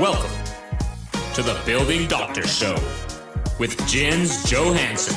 Welcome to the Building Doctor Show with Jens Johansson.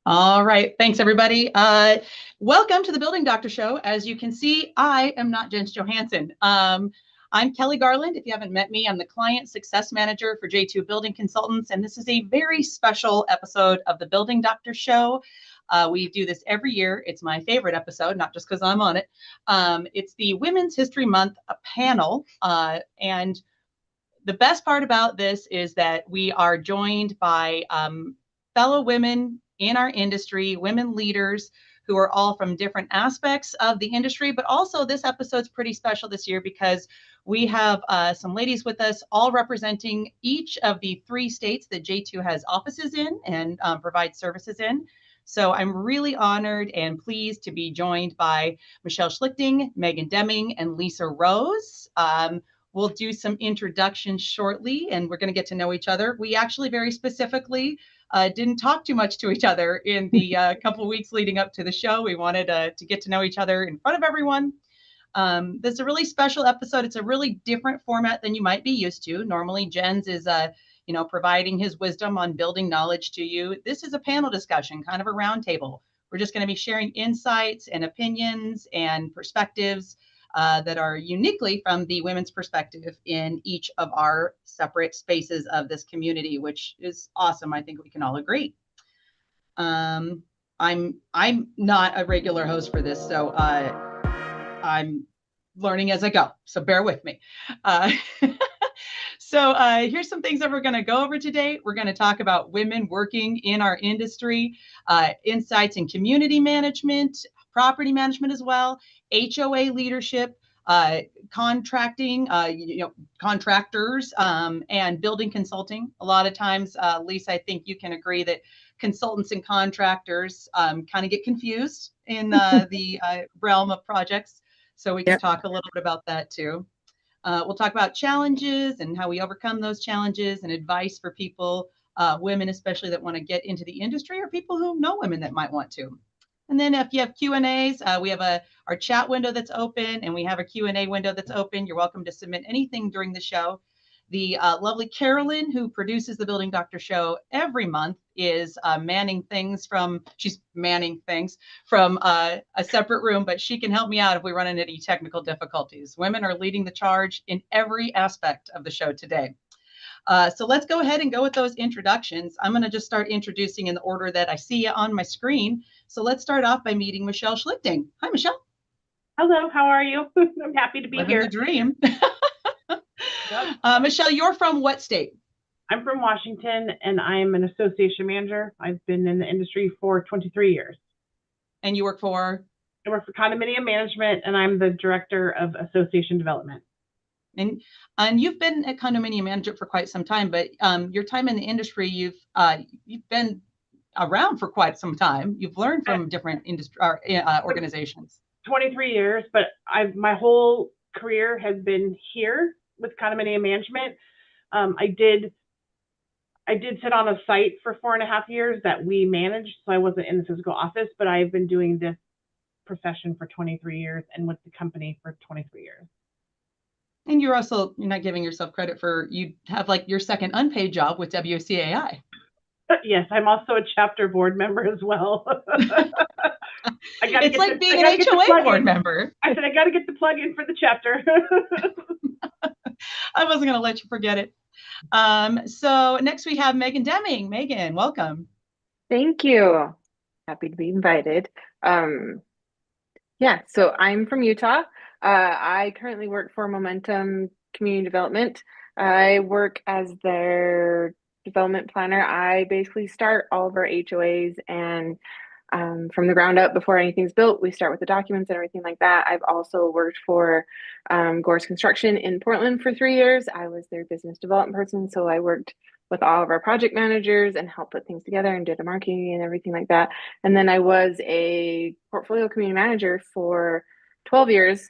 All right. Thanks, everybody. Welcome to the Building Doctor Show. As you can see, I am not Jens Johansson. I'm Kelli Garland. If you haven't met me, I'm the Client Success Manager for J2 Building Consultants, and this is a very special episode of the Building Doctor Show. We do this every year. It's my favorite episode, not just because I'm on it. It's the Women's History Month panel, and the best part about this is that we are joined by fellow women in our industry, women leaders who are all from different aspects of the industry. But also this episode's pretty special this year because we have some ladies with us all representing each of the 3 states that J2 has offices in and provides services in. So I'm really honored and pleased to be joined by Michelle Schlichting, Megan Deming, and Lisa Rose. We'll do some introductions shortly, and we're going to get to know each other. We actually very specifically didn't talk too much to each other in the couple of weeks leading up to the show. We wanted to get to know each other in front of everyone. This is a really special episode. It's a really different format than you might be used to. Normally, Jens is providing his wisdom on building knowledge to you. This is a panel discussion, kind of a roundtable. We're just going to be sharing insights and opinions and perspectives that are uniquely from the women's perspective in each of our separate spaces of this community, which is awesome. I think we can all agree. I'm not a regular host for this, so I'm learning as I go. So bear with me. So here's some things that we're going to go over today. We're going to talk about women working in our industry, insights in community management, property management as well, HOA leadership, contracting, contractors, and building consulting. A lot of times, Lisa, I think you can agree that consultants and contractors kind of get confused in the realm of projects. So we can talk a little bit about that too. We'll talk about challenges and how we overcome those challenges and advice for people women, especially that want to get into the industry, or people who know women that might want to. And then if you have Q&As, we have our chat window that's open, and we have a Q&A window that's open. You're welcome to submit anything during the show. The lovely Carolyn, who produces the Building Doctor Show every month, is she's manning things from a separate room, but she can help me out if we run into any technical difficulties. Women are leading the charge in every aspect of the show today. So let's go ahead and go with those introductions. I'm going to just start introducing in the order that I see you on my screen. So let's start off by meeting Michelle Schlichting. Hi, Michelle. Hello, how are you? I'm happy to be Living here. the dream. Yep. Michelle, you're from what state? I'm from Washington, and I'm an association manager. I've been in the industry for 23 years. And you work for? I work for condominium management, and I'm the director of association development. And you've been a condominium manager for quite some time, but your time in the industry, you've been around for quite some time. You've learned from different industry organizations. 23 years, but my whole career has been here with condominium management. I did sit on a site for 4.5 years that we managed, so I wasn't in the physical office, but I've been doing this profession for 23 years and with the company for 23 years. And you're not giving yourself credit for, you have like your second unpaid job with WCAI. Yes, I'm also a chapter board member as well. It's like being an HOA board member. I said, I got to get the plug in for the chapter. I wasn't going to let you forget it. So next we have Megan Deming. Megan, welcome. Thank you. Happy to be invited. Yeah, so I'm from Utah. I currently work for Momentum Community Development. I work as their development planner. I basically start all of our HOAs and from the ground up before anything's built. We start with the documents and everything like that. I've also worked for Gore's Construction in Portland for 3 years. I was their business development person, so I worked with all of our project managers and helped put things together and did the marketing and everything like that. And then I was a portfolio community manager for 12 years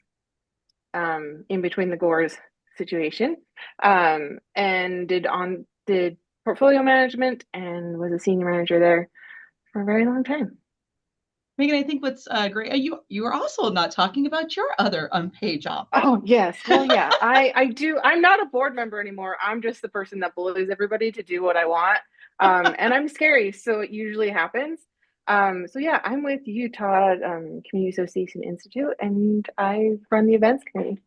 in between the Gore's situation, and did portfolio management and was a senior manager there for a very long time. Megan, I think what's great, you are also not talking about your other unpaid job. Oh, yes. Well, yeah, I do. I'm not a board member anymore. I'm just the person that bullies everybody to do what I want. And I'm scary, so it usually happens. So yeah, I'm with Utah Community Association Institute, and I run the events committee.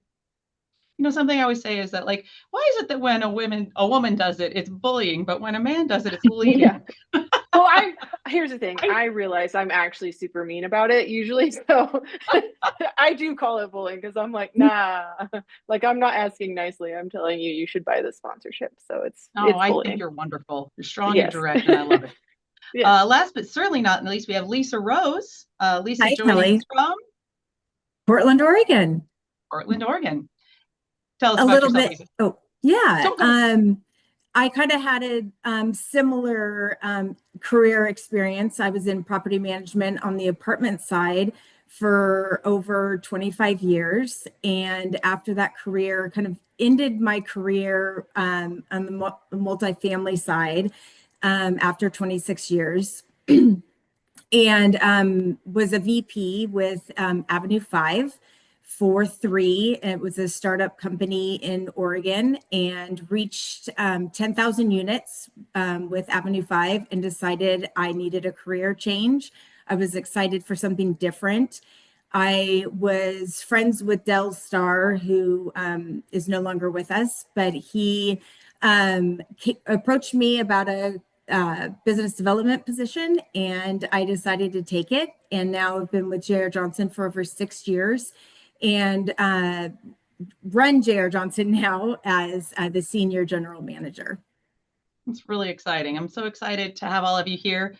You know, something I always say is that, like, why is it that when a woman does it, it's bullying, but when a man does it, it's leading? Yeah. Well, here's the thing. I realize I'm actually super mean about it usually, so I do call it bullying because I'm like, nah, like I'm not asking nicely. I'm telling you, you should buy the sponsorship. So it's I bullying. think you're wonderful. You're strong Yes. and direct, and I love it. Yes. Last but certainly not least, we have Lisa Rose. Lisa joining us from Portland, Oregon. Portland, Oregon. Tell us a about little yourself, bit. Lisa. Oh, yeah. So I kind of had a similar career experience. I was in property management on the apartment side for over 25 years. And after that career, kind of ended my career on the multifamily side after 26 years. And was a VP with Avenue 5 for 3. It was a startup company in Oregon, and reached 10,000 units with Avenue 5 and decided I needed a career change. I was excited for something different. I was friends with Del Starr, who is no longer with us, but he approached me about a business development position, and I decided to take it. And now I've been with J.R. Johnson for over 6 years, and run J.R. Johnson now as the senior general manager. It's really exciting. I'm so excited to have all of you here.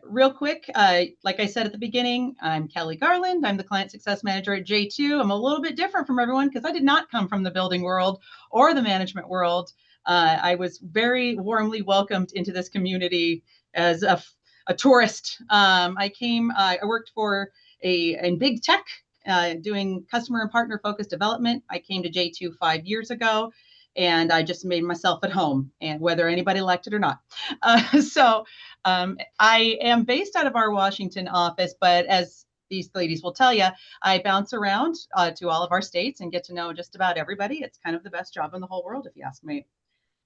Real quick, like I said at the beginning, I'm Kelli Garland. I'm the client success manager at J2. I'm a little bit different from everyone because I did not come from the building world or the management world. I was very warmly welcomed into this community as a tourist. I worked in big tech, doing customer and partner focused development. I came to J2 5 years ago, and I just made myself at home, and whether anybody liked it or not. I am based out of our Washington office, but as these ladies will tell you, I bounce around to all of our states and get to know just about everybody. It's kind of the best job in the whole world, if you ask me.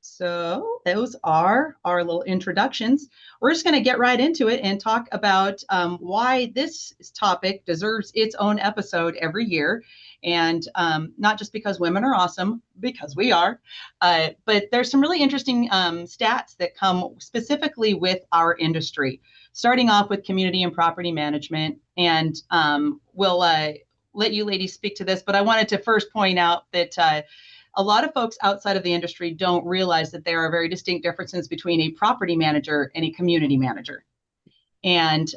So those are our little introductions. We're just going to get right into it and talk about why this topic deserves its own episode every year. And not just because women are awesome, because we are, but there's some really interesting stats that come specifically with our industry, starting off with community and property management. And we'll let you ladies speak to this, but I wanted to first point out that a lot of folks outside of the industry don't realize that there are very distinct differences between a property manager and a community manager. And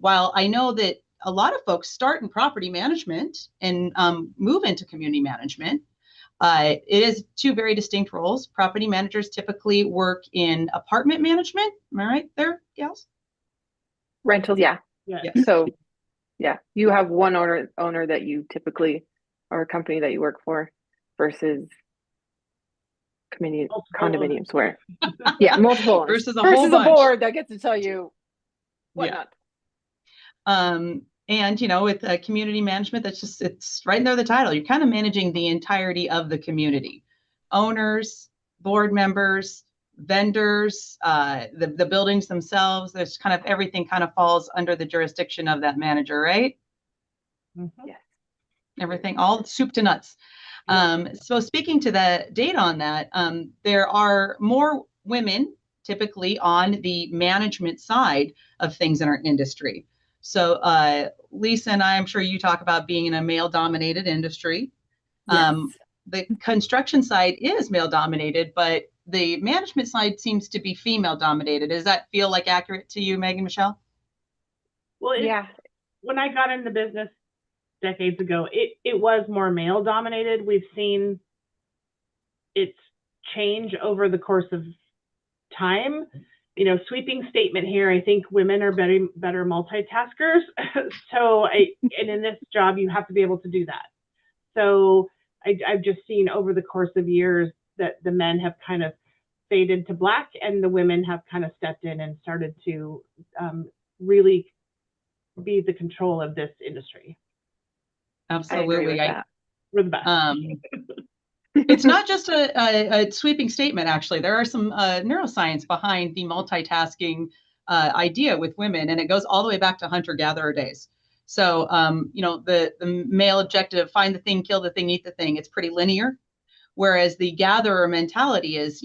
while I know that a lot of folks start in property management and move into community management, it is two very distinct roles. Property managers typically work in apartment management. Am I right there, gals? Rentals, yeah. Yeah. So, yeah, you have one owner that you typically, or a company that you work for, versus condominiums where, yeah, multiple owners. Versus a whole bunch. Board that gets to tell you whatnot. And with community management, it's right there, the title. You're kind of managing the entirety of the community, owners, board members, vendors, the buildings themselves. There's kind of everything kind of falls under the jurisdiction of that manager, right? Mm-hmm. Yes. Everything, all soup to nuts. So speaking to the data on that, there are more women typically on the management side of things in our industry. So Lisa and I'm sure you talk about being in a male-dominated industry. Yes. The construction side is male-dominated, but the management side seems to be female-dominated. Does that feel like accurate to you, Megan, Michelle? Well, Yeah. When I got into business decades ago, it was more male dominated. We've seen it change over the course of time. Sweeping statement here, I think women are better multitaskers. And in this job, you have to be able to do that. So I've just seen over the course of years that the men have kind of faded to black and the women have kind of stepped in and started to really be the control of this industry. Absolutely. We're the best. It's not just a sweeping statement, actually. There are some neuroscience behind the multitasking idea with women, and it goes all the way back to hunter-gatherer days. So, the male objective, find the thing, kill the thing, eat the thing, it's pretty linear. Whereas the gatherer mentality is,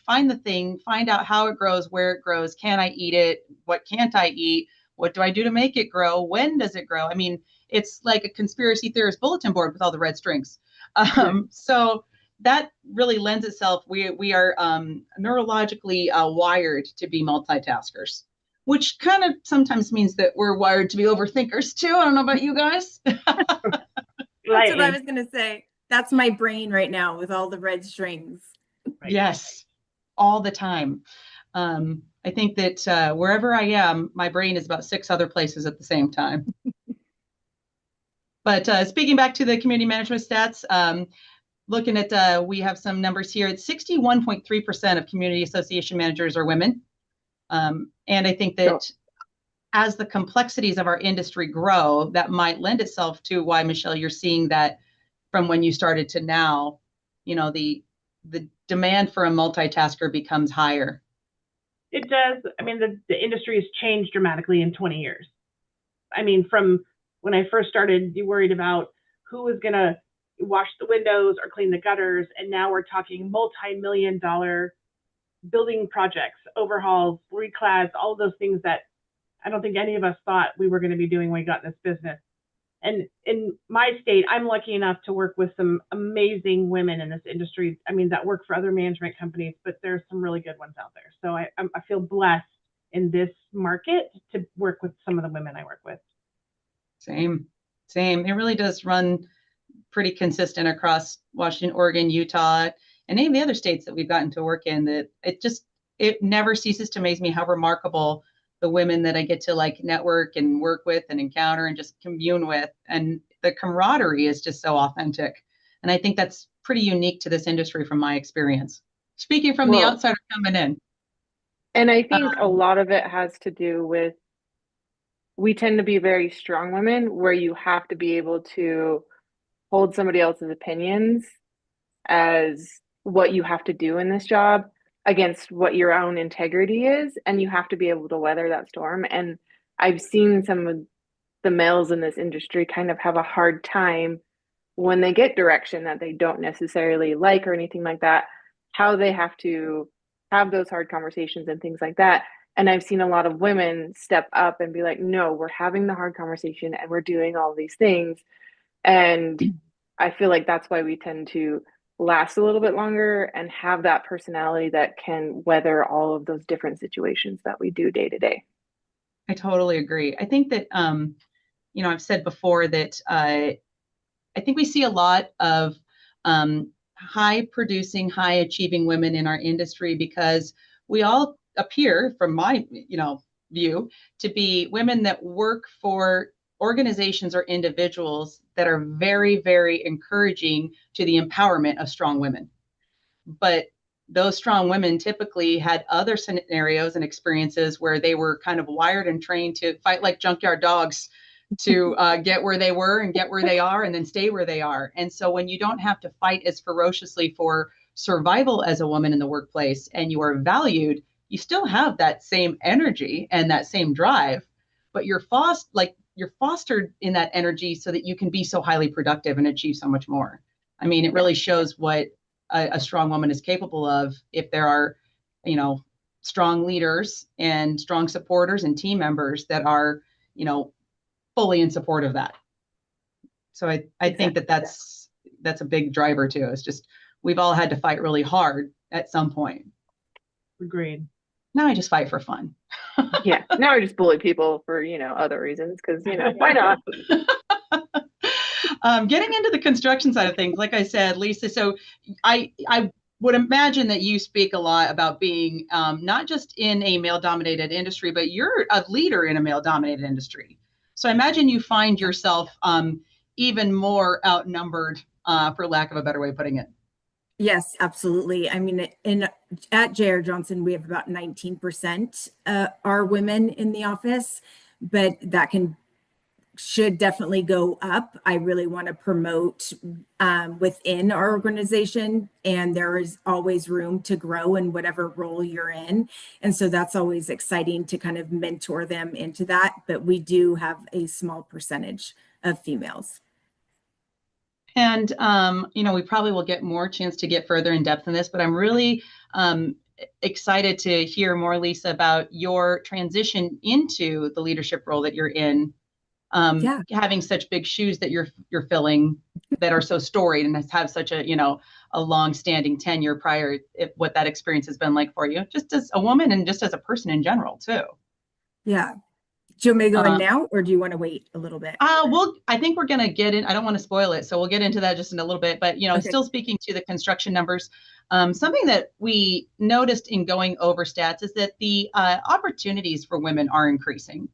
find the thing, find out how it grows, where it grows, can I eat it, what can't I eat, what do I do to make it grow, when does it grow? I mean, it's like a conspiracy theorist bulletin board with all the red strings. So that really lends itself. We are neurologically wired to be multitaskers, which kind of sometimes means that we're wired to be overthinkers too. I don't know about you guys. That's what I was going to say. That's my brain right now with all the red strings. Right. Yes, all the time. I think that wherever I am, my brain is about 6 other places at the same time. But speaking back to the community management stats, looking at, we have some numbers here. It's 61.3% of community association managers are women. And I think that as the complexities of our industry grow, that might lend itself to why, Michelle, you're seeing that from when you started to now, the demand for a multitasker becomes higher. It does. I mean, the industry has changed dramatically in 20 years. I mean, from when I first started, you worried about who was going to wash the windows or clean the gutters. And now we're talking multi-million-dollar building projects, overhauls, reclads, all of those things that I don't think any of us thought we were going to be doing when we got in this business. And in my state, I'm lucky enough to work with some amazing women in this industry. I mean, that work for other management companies, but there's some really good ones out there. So I feel blessed in this market to work with some of the women I work with. Same. It really does run pretty consistent across Washington, Oregon, Utah, and any of the other states that we've gotten to work in. That it never ceases to amaze me how remarkable the women that I get to network and work with and encounter and just commune with, and the camaraderie is just so authentic. And I think that's pretty unique to this industry from my experience. Speaking from the Well, outsider coming in. and I think a lot of it has to do with we tend to be very strong women where you have to be able to hold somebody else's opinions as what you have to do in this job against what your own integrity is, and you have to be able to weather that storm. And I've seen some of the males in this industry kind of have a hard time when they get direction that they don't necessarily like or anything like that, how they have to have those hard conversations and things like that. And I've seen a lot of women step up and be like, no, we're having the hard conversation and we're doing all these things. And I feel like that's why we tend to last a little bit longer and have that personality that can weather all of those different situations that we do day to day. I totally agree. I think that, I've said before that I think we see a lot of high producing, high achieving women in our industry because we all appear, from my, view, to be women that work for organizations or individuals that are very, very encouraging to the empowerment of strong women. But those strong women typically had other scenarios and experiences where they were kind of wired and trained to fight like junkyard dogs to get where they were and get where they are and then stay where they are. And so when you don't have to fight as ferociously for survival as a woman in the workplace and you are valued, you still have that same energy and that same drive, but you're fostered in that energy so that you can be so highly productive and achieve so much more. I mean, it really shows what a strong woman is capable of if there are, strong leaders and strong supporters and team members that are, fully in support of that. So I think that's a big driver too. It's just, we've all had to fight really hard at some point. Agreed. Now I just fight for fun. Yeah. Now I just bully people for, other reasons because, why not? Getting into the construction side of things, like I said, Lisa, so I would imagine that you speak a lot about being not just in a male-dominated industry, but you're a leader in a male-dominated industry. So I imagine you find yourself even more outnumbered, for lack of a better way of putting it. Yes, absolutely. I mean, at J.R. Johnson, we have about 19% are women in the office, but that should definitely go up. I really want to promote within our organization, and there is always room to grow in whatever role you're in. And so that's always exciting to kind of mentor them into that. But we do have a small percentage of females. And, we probably will get more chance to get further in depth in this, but I'm really excited to hear more, Lisa, about your transition into the leadership role that you're in. Having such big shoes that you're filling that are so storied and have such a long-standing tenure prior, what that experience has been like for you, just as a woman and just as a person in general too. Yeah. Do you want me to go in now, or do you want to wait a little bit? I think we're going to get in. I don't want to spoil it, so we'll get into that just in a little bit. But, Okay. Still speaking to the construction numbers, something that we noticed in going over stats is that the opportunities for women are increasing.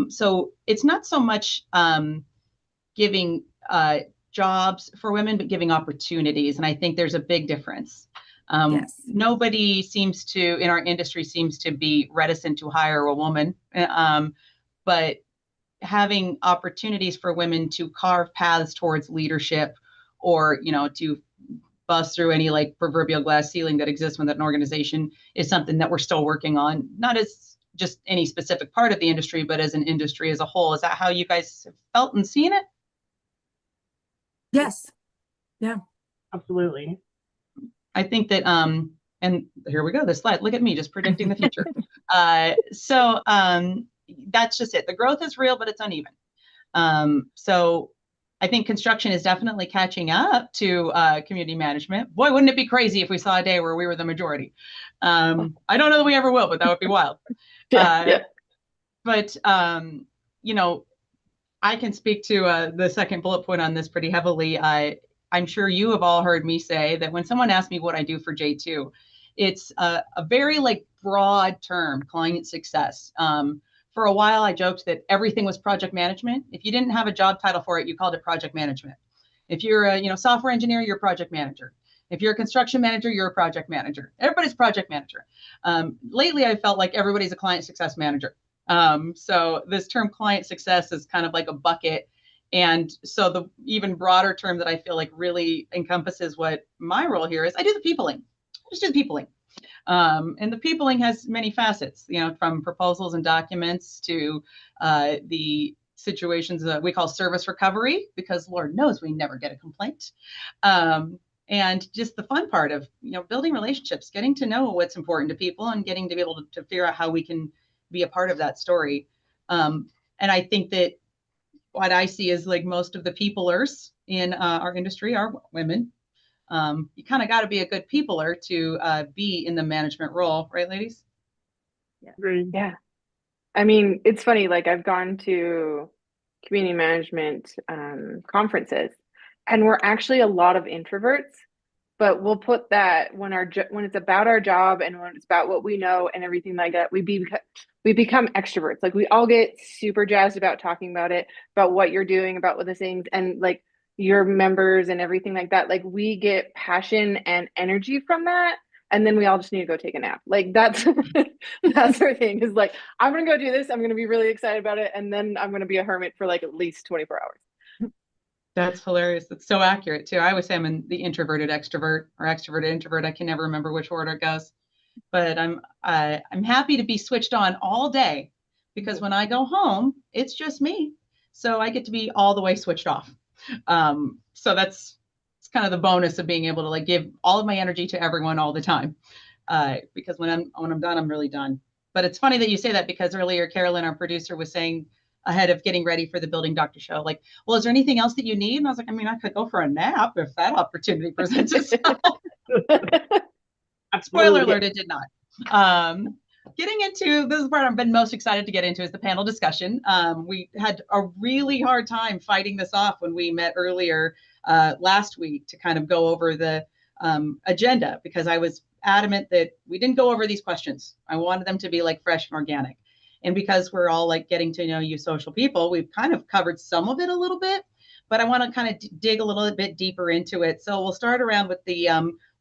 So it's not so much giving jobs for women, but giving opportunities. And I think there's a big difference. Yes. Nobody seems to, in our industry, seems to be reticent to hire a woman, but having opportunities for women to carve paths towards leadership or, to bust through any like proverbial glass ceiling that exists within an organization is something that we're still working on, not as just any specific part of the industry, but as an industry as a whole. Is that how you guys have felt and seen it? Yes. Yeah. Absolutely. I think that, and here we go, this slide, look at me just predicting the future. So that's just it. The growth is real, but it's uneven. So I think construction is definitely catching up to community management. Boy, wouldn't it be crazy if we saw a day where we were the majority? I don't know that we ever will, but that would be wild. Yeah. But, I can speak to the second bullet point on this pretty heavily. I'm sure you have all heard me say that when someone asks me what I do for J2, it's a very broad term, client success. For a while, I joked that everything was project management. If you didn't have a job title for it, you called it project management. If you're a software engineer, you're a project manager. If you're a construction manager, you're a project manager. Everybody's project manager. Lately, I felt like everybody's a client success manager. So this term client success is kind of like a bucket. And so the even broader term that I feel like really encompasses what my role here is, I do the peopling. I just do the peopling. And the peopling has many facets, from proposals and documents to the situations that we call service recovery, because Lord knows we never get a complaint. And just the fun part of, building relationships, getting to know what's important to people and getting to be able to figure out how we can be a part of that story. And I think that what I see is like most of the peoplers in our industry are women. You kind of got to be a good peopler to be in the management role, right, ladies? Yeah. Agreed. Yeah. I mean, it's funny, like I've gone to community management conferences, and we're actually a lot of introverts, but we'll put that when it's about our job and when it's about what we know and everything like that, we become extroverts. Like we all get super jazzed about talking about it, about what you're doing, about what the things, and like your members and everything like that. Like we get passion and energy from that. And then we all just need to go take a nap. Like that's our thing, is like, I'm going to go do this. I'm going to be really excited about it. And then I'm going to be a hermit for like at least 24 hours. That's hilarious. That's so accurate too. I always say I'm in the introverted extrovert or extroverted introvert. I can never remember which order it goes, but I'm happy to be switched on all day, because when I go home, it's just me. So I get to be all the way switched off. So it's kind of the bonus of being able to like give all of my energy to everyone all the time. Because when I'm done, I'm really done. But it's funny that you say that, because earlier Carolyn, our producer, was saying ahead of getting ready for the Building Doctor show, like, well, is there anything else that you need? And I was like, I mean, I could go for a nap if that opportunity presents itself. Spoiler alert, it did not. Getting into this is the part I've been most excited to get into, is the panel discussion. We had a really hard time fighting this off when we met earlier last week to kind of go over the agenda, because I was adamant that we didn't go over these questions. I wanted them to be like fresh and organic. And because we're all like getting to know you social people, we've kind of covered some of it a little bit, but I want to kind of dig a little bit deeper into it. So we'll start around with the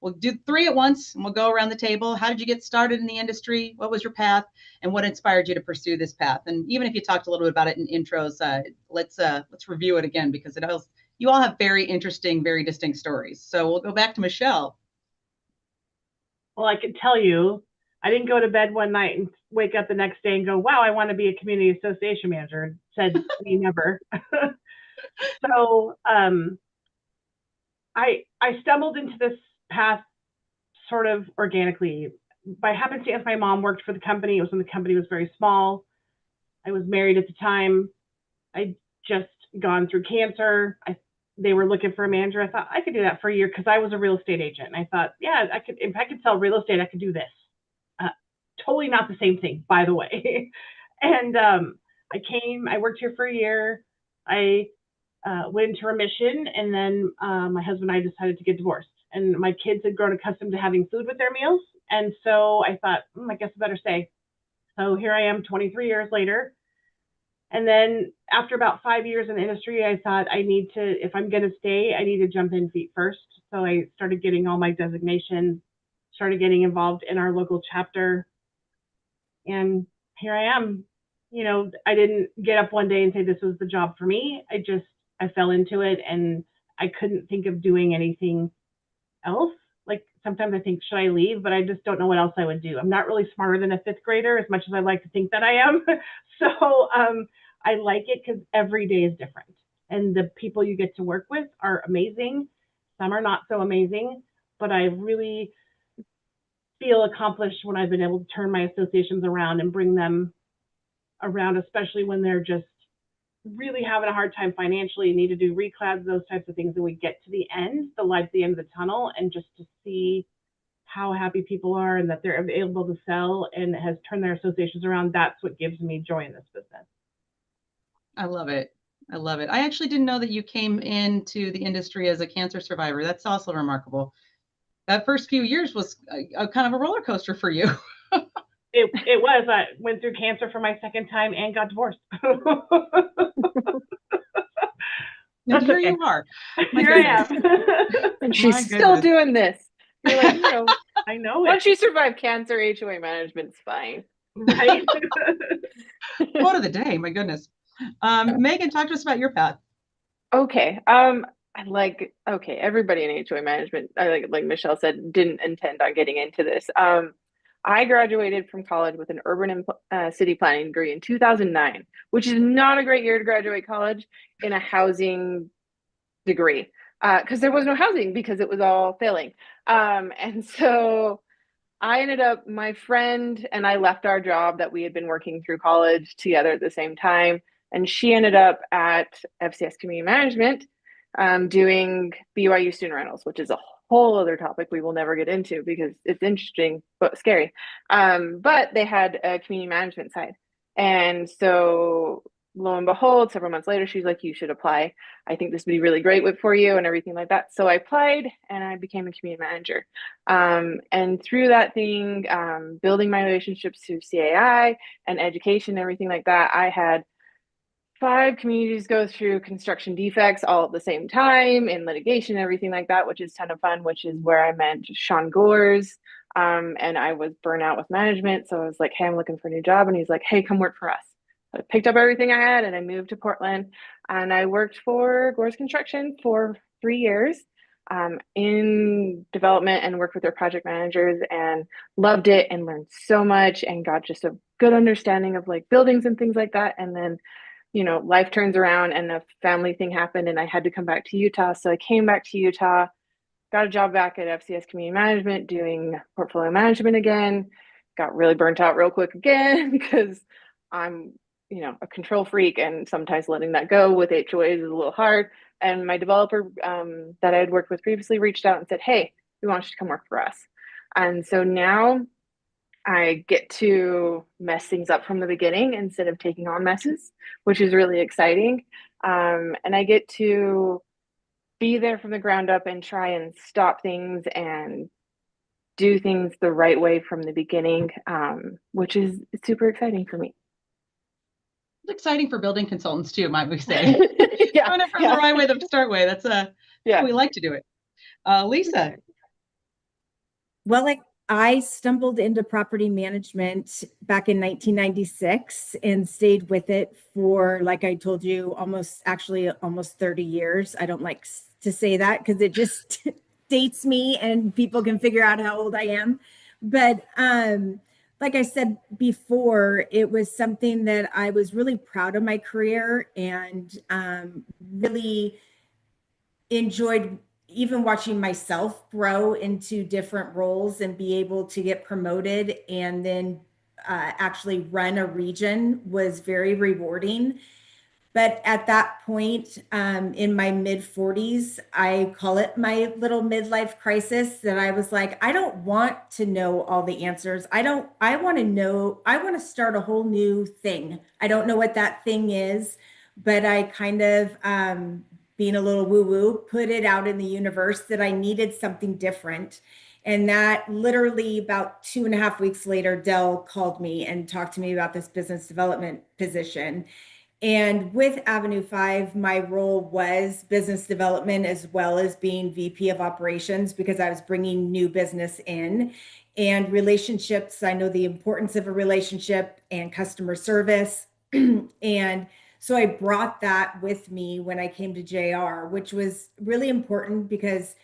we'll do 3 at once, and we'll go around the table. How did you get started in the industry? What was your path? And what inspired you to pursue this path? And even if you talked a little bit about it in intros, let's review it again, because you all have very interesting, very distinct stories. So we'll go back to Michelle. Well, I can tell you, I didn't go to bed one night and wake up the next day and go, wow, I want to be a community association manager. Said me never. So I stumbled into this path sort of organically. By happenstance, my mom worked for the company. It was when the company was very small. I was married at the time. I'd just gone through cancer. They were looking for a manager. I thought I could do that for a year, because I was a real estate agent. And I thought, yeah, I could. If I could sell real estate, I could do this. Totally not the same thing, by the way. And I worked here for a year. I went into remission, and then my husband and I decided to get divorced. And my kids had grown accustomed to having food with their meals. And so I thought, I guess I better stay. So here I am 23 years later. And then after about 5 years in the industry, I thought if I'm going to stay, I need to jump in feet first. So I started getting all my designations, started getting involved in our local chapter. And here I am. I didn't get up one day and say this was the job for me. I fell into it, and I couldn't think of doing anything else. Like sometimes I think, should I leave? But I just don't know what else I would do. I'm not really smarter than a 5th grader, as much as I like to think that I am. So I like it because every day is different. And the people you get to work with are amazing. Some are not so amazing, but I really feel accomplished when I've been able to turn my associations around and bring them around, especially when they're just really having a hard time financially, need to do reclads, those types of things. And we get to the end, the light at the end of the tunnel, and just to see how happy people are and that they're able to sell and has turned their associations around. That's what gives me joy in this business. I love it. I love it. I actually didn't know that you came into the industry as a cancer survivor. That's also remarkable. That first few years was a kind of a roller coaster for you. It was. I went through cancer for my 2nd time and got divorced. And That's here okay. you are. My Here I goodness. am. And she's My still goodness. doing this. You're like, I know once it, you survive cancer, HOA management's fine. right? Quote of the day. My goodness. Megan, talk to us about your path. Okay. Everybody in HOA management, like Michelle said, didn't intend on getting into this. I graduated from college with an urban and city planning degree in 2009, which is not a great year to graduate college in a housing degree, because there was no housing because it was all failing. And so I ended up, my friend and I left our job that we had been working through college together at the same time. And she ended up at FCS Community Management, doing BYU student rentals, which is a whole other topic we will never get into because it's interesting but scary. But they had a community management side. And so lo and behold, several months later, she's like, you should apply. I think this would be really great for you and everything like that. So I applied and I became a community manager. And through that thing, building my relationships through CAI and education and everything like that, I had 5 communities go through construction defects all at the same time in litigation and everything like that, which is a ton of fun, which is where I met Sean Gores. And I was burnt out with management. So I was like, hey, I'm looking for a new job. And he's like, hey, come work for us. I picked up everything I had and I moved to Portland and I worked for Gores Construction for 3 years, in development, and worked with their project managers and loved it and learned so much and got just a good understanding of like buildings and things like that. And then, life turns around and a family thing happened and I had to come back to Utah. So I came back to Utah, got a job back at FCS Community Management doing portfolio management again, got really burnt out real quick again because I'm, a control freak, and sometimes letting that go with HOAs is a little hard. And my developer, that I had worked with previously, reached out and said, hey, we want you to come work for us. And so now I get to mess things up from the beginning instead of taking on messes, which is really exciting. And I get to be there from the ground up and try and stop things and do things the right way from the beginning, which is super exciting for me. It's exciting for building consultants too, might we say. Yeah, Doing it from the right way, the start way. That's how we like to do it. Lisa. Well, I stumbled into property management back in 1996 and stayed with it for, like I told you, almost 30 years. I don't like to say that because it just dates me and people can figure out how old I am. But like I said before, it was something that I was really proud of my career and really enjoyed even watching myself grow into different roles and be able to get promoted and then actually run a region was very rewarding. But at that point, in my mid 40s, I call it my little midlife crisis, that I was like, I don't want to know all the answers. I want to start a whole new thing. I don't know what that thing is, but I kind of, being a little woo-woo, put it out in the universe that I needed something different. And that literally about 2.5 weeks later, Dell called me and talked to me about this business development position. And with Avenue 5, my role was business development as well as being VP of operations, because I was bringing new business in and relationships. I know the importance of a relationship and customer service. And so I brought that with me when I came to JR, which was really important because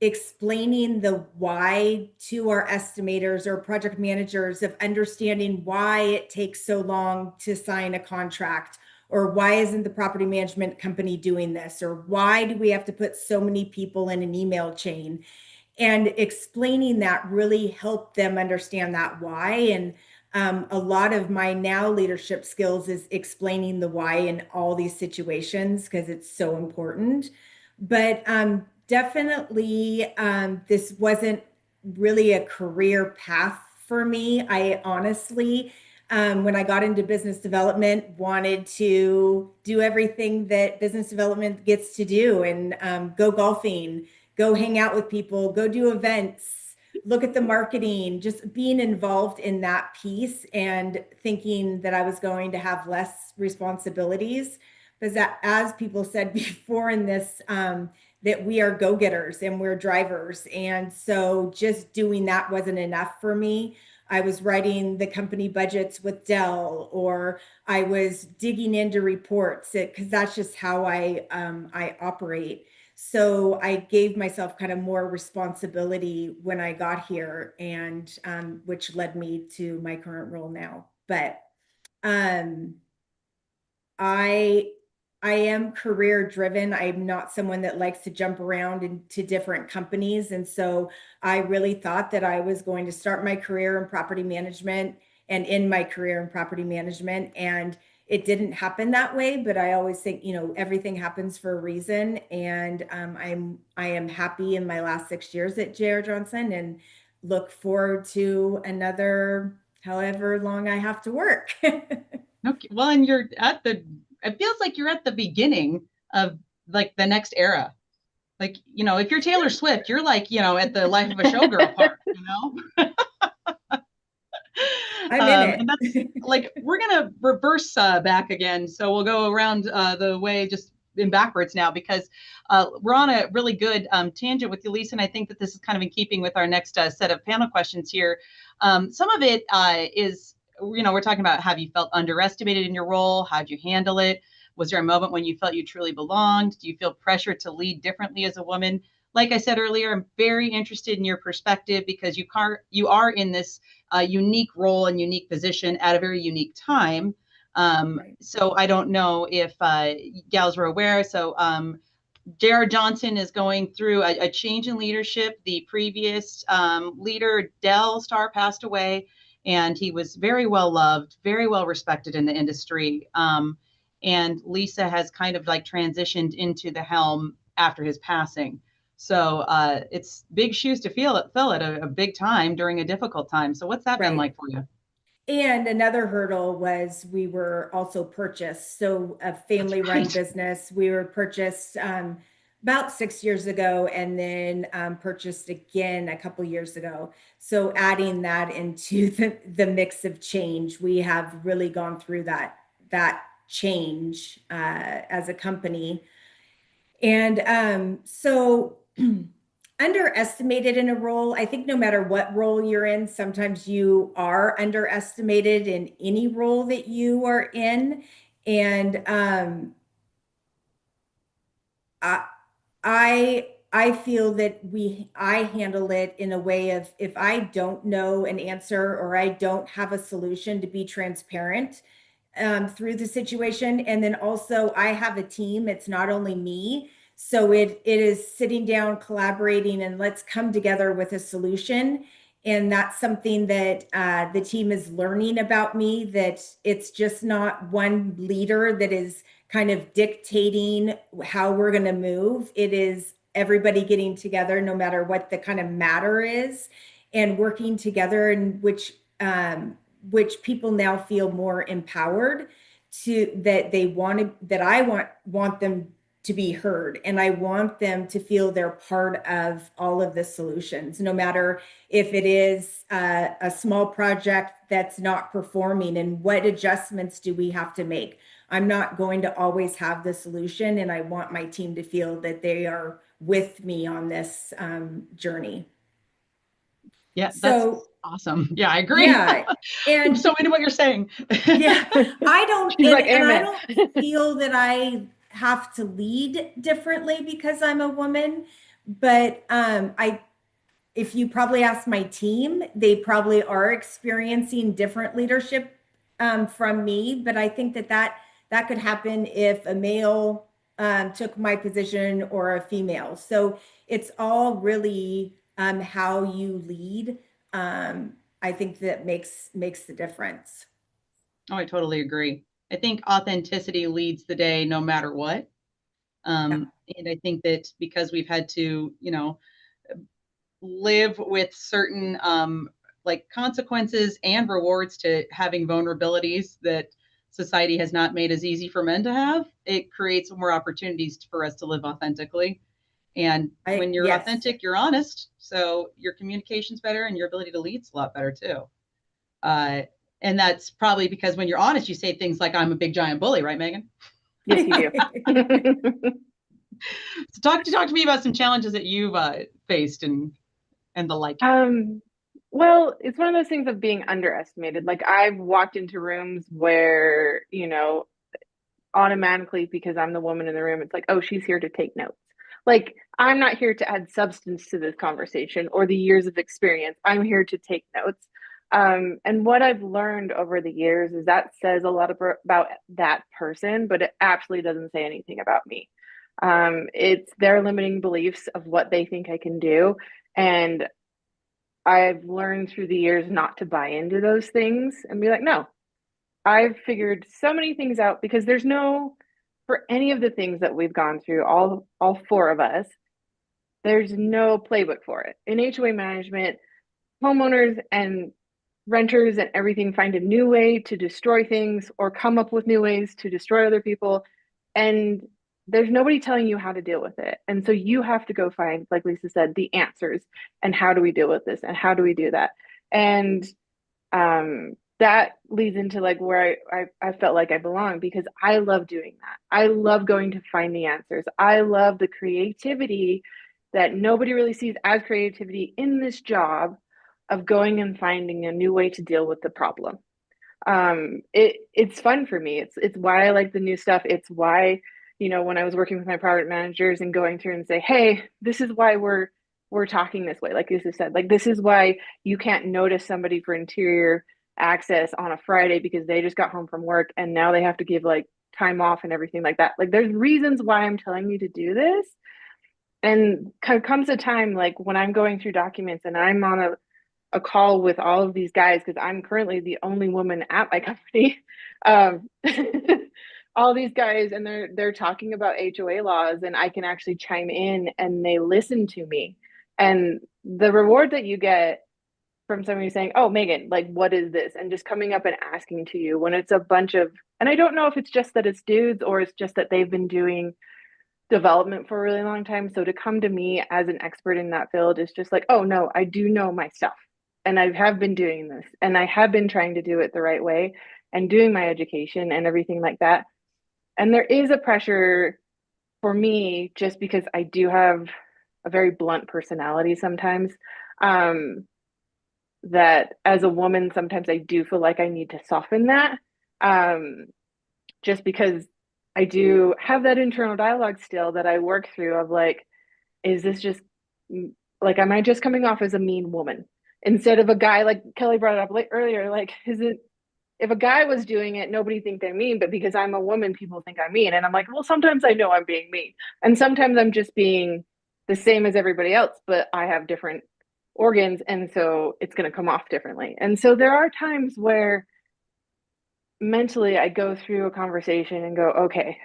explaining the why to our estimators or project managers, of understanding why it takes so long to sign a contract, or why isn't the property management company doing this, or why do we have to put so many people in an email chain, and explaining that really helped them understand that why. And a lot of my now leadership skills is explaining the why in all these situations because it's so important. But definitely, this wasn't really a career path for me. I honestly, when I got into business development, wanted to do everything that business development gets to do, and go golfing, go hang out with people, go do events, look at the marketing, just being involved in that piece and thinking that I was going to have less responsibilities. because that, as people said before in this, that we are go-getters and we're drivers. And so just doing that wasn't enough for me. I was writing the company budgets with Dell, or I was digging into reports, because that's just how I operate. So I gave myself kind of more responsibility when I got here, and which led me to my current role now. But um, I I am career driven. I'm not someone that likes to jump around into different companies. And so I really thought that I was going to start my career in property management and end my career in property management. And it didn't happen that way, but I always think, everything happens for a reason. And I am happy in my last 6 years at J.R. Johnson, and look forward to another however long I have to work. Okay. Well, and it feels like you're at the beginning of like the next era. Like, if you're Taylor Swift, you're like, at the Life of a Showgirl part, I'm in and that's it. like, we're going to reverse back again. So we'll go around the way just in backwards now, because we're on a really good tangent with you, Lisa. And I think that this is kind of in keeping with our next set of panel questions here. Some of it is, we're talking about, have you felt underestimated in your role? How'd you handle it? Was there a moment when you felt you truly belonged? Do you feel pressure to lead differently as a woman? Like I said earlier, I'm very interested in your perspective, because you are in this unique role and unique position at a very unique time. Right. So I don't know if gals were aware. So J.R. Johnson is going through a change in leadership. The previous leader, Del Starr, passed away, and he was very well loved, very well respected in the industry. And Lisa has kind of like transitioned into the helm after his passing. So it's big shoes to fill at a big time during a difficult time. So what's that been Right. like for you? And another hurdle was we were also purchased. So a That's family run right. business, we were purchased about 6 years ago, and then purchased again a couple years ago. So adding that into the mix of change, we have really gone through that change as a company. And so underestimated in a role, I think no matter what role you're in, sometimes you are underestimated in any role that you are in. And I, I feel that I handle it in a way of, if I don't know an answer or I don't have a solution, to be transparent through the situation. And then also I have a team. It's not only me. So it is sitting down, collaborating, and let's come together with a solution. And that's something that the team is learning about me, that it's just not one leader that is kind of dictating how we're going to move. It is everybody getting together, no matter what the kind of matter is, and working together, in which people now feel more empowered to, that they that I want them to be heard, and I want them to feel they're part of all of the solutions, no matter if it is a small project that's not performing, and what adjustments do we have to make. I'm not going to always have the solution, and I want my team to feel that they are with me on this journey. Yeah, that's So awesome. Yeah, I agree. yeah, I'm and so into what you're saying. yeah, I don't, She's like, and I amen. don't feel that I have to lead differently because I'm a woman. But if you probably ask my team, they probably are experiencing different leadership from me. But I think that could happen if a male took my position, or a female. So it's all really how you lead. I think that makes the difference. Oh, I totally agree. I think authenticity leads the day no matter what. Yeah. And I think that because we've had to, live with certain like consequences and rewards to having vulnerabilities that society has not made as easy for men to have, it creates more opportunities for us to live authentically. And when you're Yes. authentic, you're honest. So your communication's better, and your ability to lead's a lot better too. Uh, and that's probably because when you're honest, you say things like, I'm a big giant bully, right, Megan? Yes, you do. So talk to me about some challenges that you've faced and the like. Well, it's one of those things of being underestimated. Like I've walked into rooms where, automatically because I'm the woman in the room, it's like, oh, she's here to take notes. Like I'm not here to add substance to this conversation or the years of experience. I'm here to take notes. And what I've learned over the years is that says a lot about that person, but it absolutely doesn't say anything about me. It's their limiting beliefs of what they think I can do. And I've learned through the years not to buy into those things and be like, no, I've figured so many things out because for any of the things that we've gone through, all four of us, there's no playbook for it. In HOA management, homeowners and renters and everything find a new way to destroy things or come up with new ways to destroy other people. And there's nobody telling you how to deal with it. And so you have to go find, like Lisa said, the answers and how do we deal with this and how do we do that? And that leads into like where I felt like I belong because I love doing that. I love going to find the answers. I love the creativity that nobody really sees as creativity in this job of going and finding a new way to deal with the problem. It's fun for me. It's why I like the new stuff. It's why, when I was working with my product managers and going through and say, hey, this is why we're talking this way. Like Lisa said, like, this is why you can't notice somebody for interior access on a Friday because they just got home from work and now they have to give like time off and everything like that. Like there's reasons why I'm telling you to do this. And comes a time like when I'm going through documents and I'm on a call with all of these guys because I'm currently the only woman at my company. All these guys and they're talking about HOA laws and I can actually chime in and they listen to me. And the reward that you get from somebody saying, oh, Megan, like, what is this? And just coming up and asking to you when it's a bunch of, and I don't know if it's just that it's dudes or it's just that they've been doing development for a really long time. So to come to me as an expert in that field is just like, oh no, I do know my stuff. And I have been doing this and I have been trying to do it the right way and doing my education and everything like that. And there is a pressure for me just because I do have a very blunt personality sometimes. That as a woman, sometimes I do feel like I need to soften that just because I do have that internal dialogue still that I work through of like, is this just like, am I just coming off as a mean woman instead of a guy like Kelli brought it up earlier? Like, if a guy was doing it, nobody think they're mean, but because I'm a woman, people think I'm mean. And I'm like, well, sometimes I know I'm being mean. And sometimes I'm just being the same as everybody else, but I have different organs. And so it's going to come off differently. And so there are times where mentally I go through a conversation and go, okay,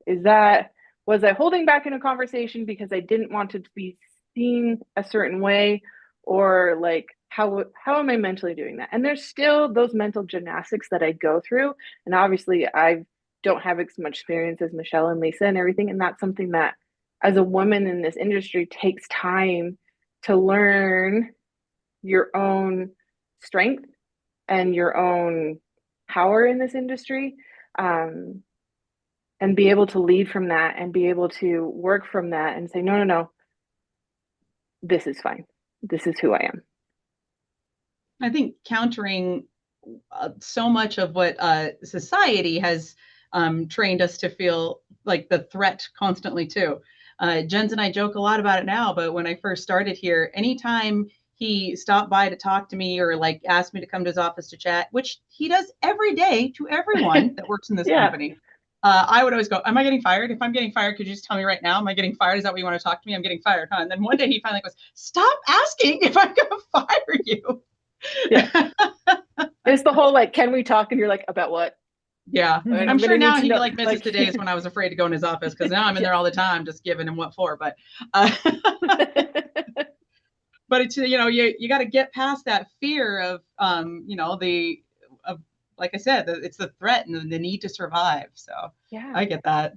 was I holding back in a conversation because I didn't want it to be seen a certain way? Or like, how am I mentally doing that? And there's still those mental gymnastics that I go through. And obviously I don't have as much experience as Michelle and Lisa and everything. And that's something that as a woman in this industry takes time to learn your own strength and your own power in this industry, and be able to lead from that and be able to work from that and say, no, this is fine. This is who I am. I think countering so much of what society has trained us to feel like the threat constantly too. Jens and I joke a lot about it now, but when I first started here, anytime he stopped by to talk to me or like asked me to come to his office to chat, which he does every day to everyone that works in this company, I would always go, am I getting fired? If I'm getting fired, could you just tell me right now? Am I getting fired? Is that what you want to talk to me? I'm getting fired, huh? And then one day he finally goes, stop asking if I'm going to fire you. Yeah. It's the whole like, can we talk? And you're like, about what? Yeah. I'm sure now he like misses the days when I was afraid to go in his office because now I'm in there all the time just giving him what for. But but it's, you got to get past that fear of like I said, it's the threat and the need to survive. So yeah, I get that.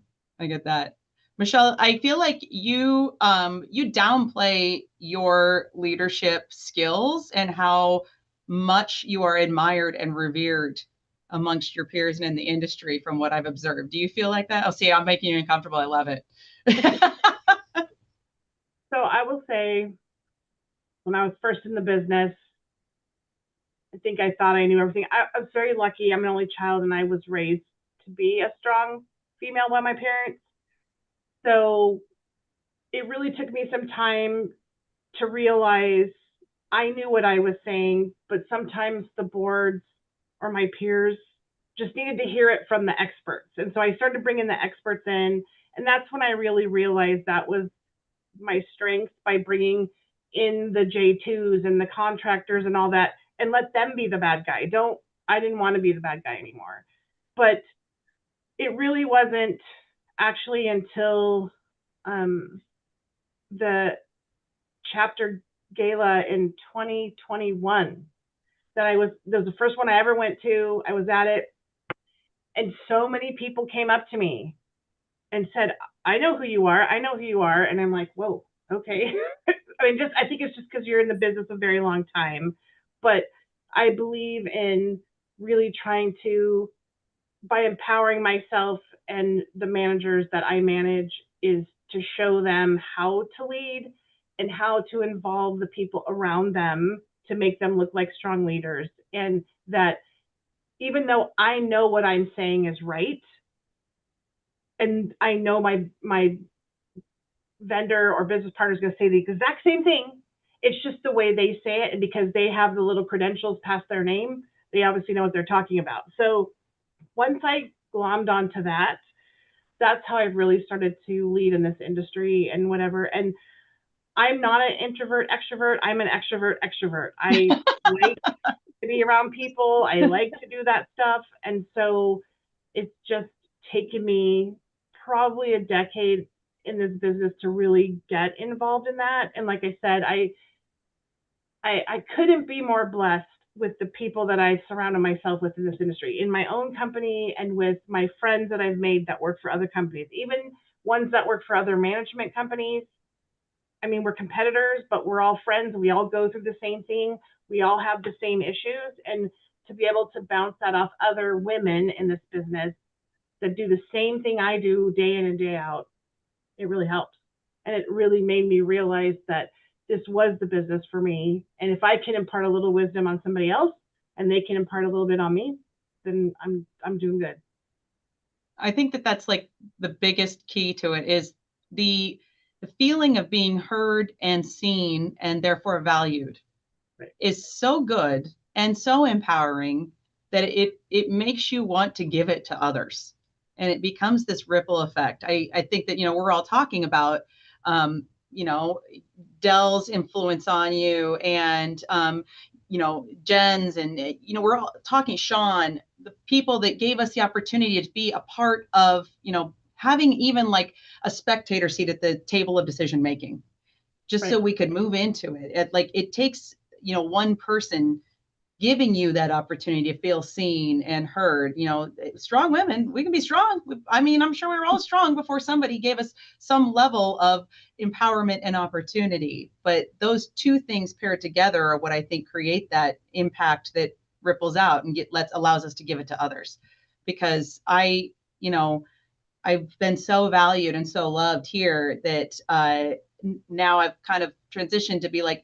Michelle, I feel like you downplay your leadership skills and how much you are admired and revered amongst your peers and in the industry from what I've observed. Do you feel like that? Oh, see, I'm making you uncomfortable. I love it. So I will say, when I was first in the business, I think I thought I knew everything. I was very lucky. I'm an only child, and I was raised to be a strong female by my parents. So it really took me some time to realize I knew what I was saying, but sometimes the boards or my peers just needed to hear it from the experts. And so I started bringing the experts in, and that's when I really realized that was my strength, by bringing in the J2s and the contractors and all that, and let them be the bad guy. I didn't want to be the bad guy anymore. But it really wasn't actually until the chapter gala in 2021 that was the first one I ever went to. I was at it, and so many people came up to me and said, I know who you are. I know who you are. And I'm like, whoa, okay. I think it's just because you're in the business a very long time. But I believe in really trying to, by empowering myself and the managers that I manage, is to show them how to lead and how to involve the people around them to make them look like strong leaders. And that even though I know what I'm saying is right, and I know my vendor or business partner is going to say the exact same thing, it's just the way they say it. And because they have the little credentials past their name, they obviously know what they're talking about. So once I glommed onto that, that's how I've really started to lead in this industry and whatever. And I'm not an introvert extrovert. I'm an extrovert extrovert. I like to be around people. I like to do that stuff. And so it's just taken me probably a decade in this business to really get involved in that. And like I said, I couldn't be more blessed with the people that I surrounded myself with in this industry, in my own company, and with my friends that I've made that work for other companies, even ones that work for other management companies. I mean, we're competitors, but we're all friends. We all go through the same thing. We all have the same issues. And to be able to bounce that off other women in this business that do the same thing I do day in and day out, it really helps. And it really made me realize that this was the business for me. And if I can impart a little wisdom on somebody else and they can impart a little bit on me, then I'm doing good. I think that that's like the biggest key to it is the feeling of being heard and seen and therefore valued. Right. Is so good and so empowering that it makes you want to give it to others. And it becomes this ripple effect. I think that, we're all talking about, Dell's influence on you and, Jen's and, we're all talking, Sean, the people that gave us the opportunity to be a part of, having even like a spectator seat at the table of decision making, just Right. so we could move into it. It takes, one person giving you that opportunity to feel seen and heard. Strong women, we can be strong. I'm sure we were all strong before somebody gave us some level of empowerment and opportunity. But those two things paired together are what I think create that impact that ripples out and allows us to give it to others. Because I've been so valued and so loved here that now I've kind of transitioned to be like,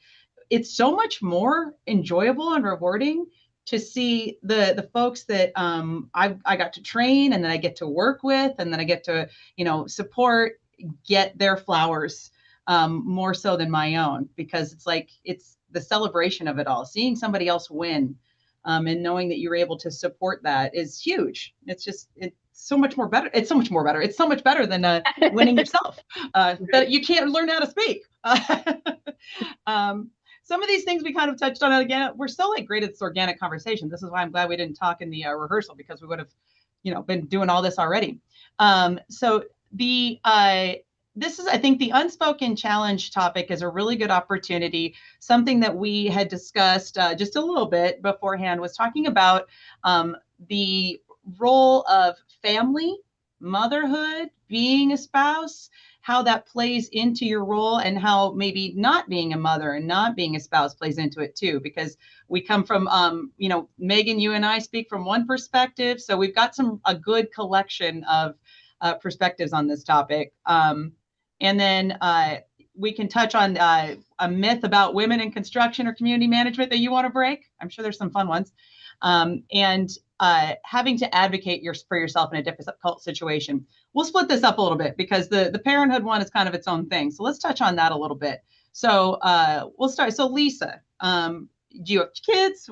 it's so much more enjoyable and rewarding to see the folks that I got to train and then I get to work with and then I get to, support, get their flowers more so than my own, because it's the celebration of it all. Seeing somebody else win and knowing that you're able to support that is huge. It's so much more better. It's so much more better. It's so much better than winning yourself. That you can't learn how to speak. Some of these things we kind of touched on. Again, we're so great at this organic conversation. This is why I'm glad we didn't talk in the rehearsal, because we would have, been doing all this already. So this is, I think, the unspoken challenge topic is a really good opportunity. Something that we had discussed just a little bit beforehand was talking about the role of family, motherhood, being a spouse, how that plays into your role and how maybe not being a mother and not being a spouse plays into it too, because we come from, Megan, you and I speak from one perspective. So we've got a good collection of perspectives on this topic. And then we can touch on a myth about women in construction or community management that you want to break. I'm sure there's some fun ones. And having to advocate for yourself in a difficult situation. We'll split this up a little bit because the parenthood one is kind of its own thing. So let's touch on that a little bit. So we'll start. So Lisa, do you have kids?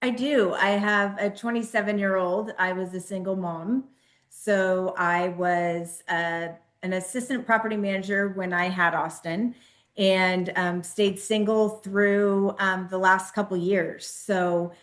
I do. I have a 27-year-old. I was a single mom. So I was an assistant property manager when I had Austin, and stayed single through the last couple years. So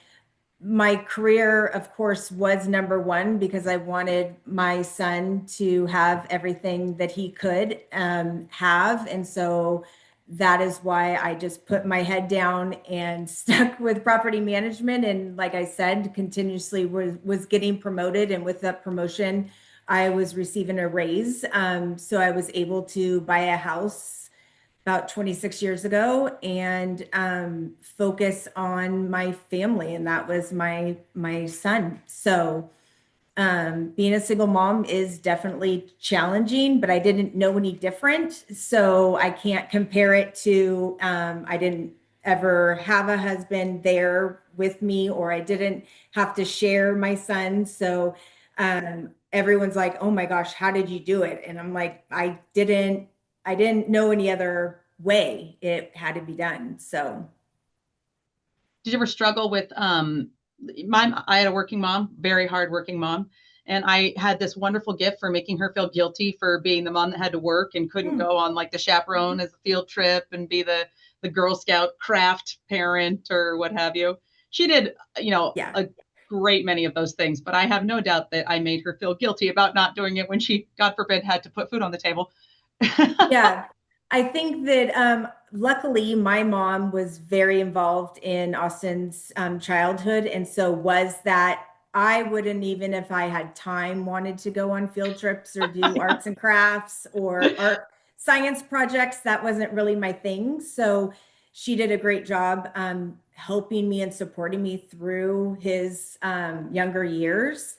my career, of course, was number one because I wanted my son to have everything that he could have. And so that is why I just put my head down and stuck with property management. And like I said, continuously was getting promoted. And with that promotion, I was receiving a raise. So I was able to buy a house about 26 years ago and focus on my family. And that was my son. So being a single mom is definitely challenging, but I didn't know any different. So I can't compare it to, I didn't ever have a husband there with me, or I didn't have to share my son. So everyone's like, oh my gosh, how did you do it? And I'm like, I didn't know any other way. It had to be done. So did you ever struggle with I had a working mom, very hard working mom, and I had this wonderful gift for making her feel guilty for being the mom that had to work and couldn't go on like the chaperone as a field trip and be the Girl Scout craft parent or what have you. She did, a great many of those things, but I have no doubt that I made her feel guilty about not doing it when she, God forbid, had to put food on the table. Yeah, I think that luckily my mom was very involved in Austin's childhood. And so was that I wouldn't, even if I had time, wanted to go on field trips or do arts and crafts or art science projects. That wasn't really my thing. So she did a great job helping me and supporting me through his younger years.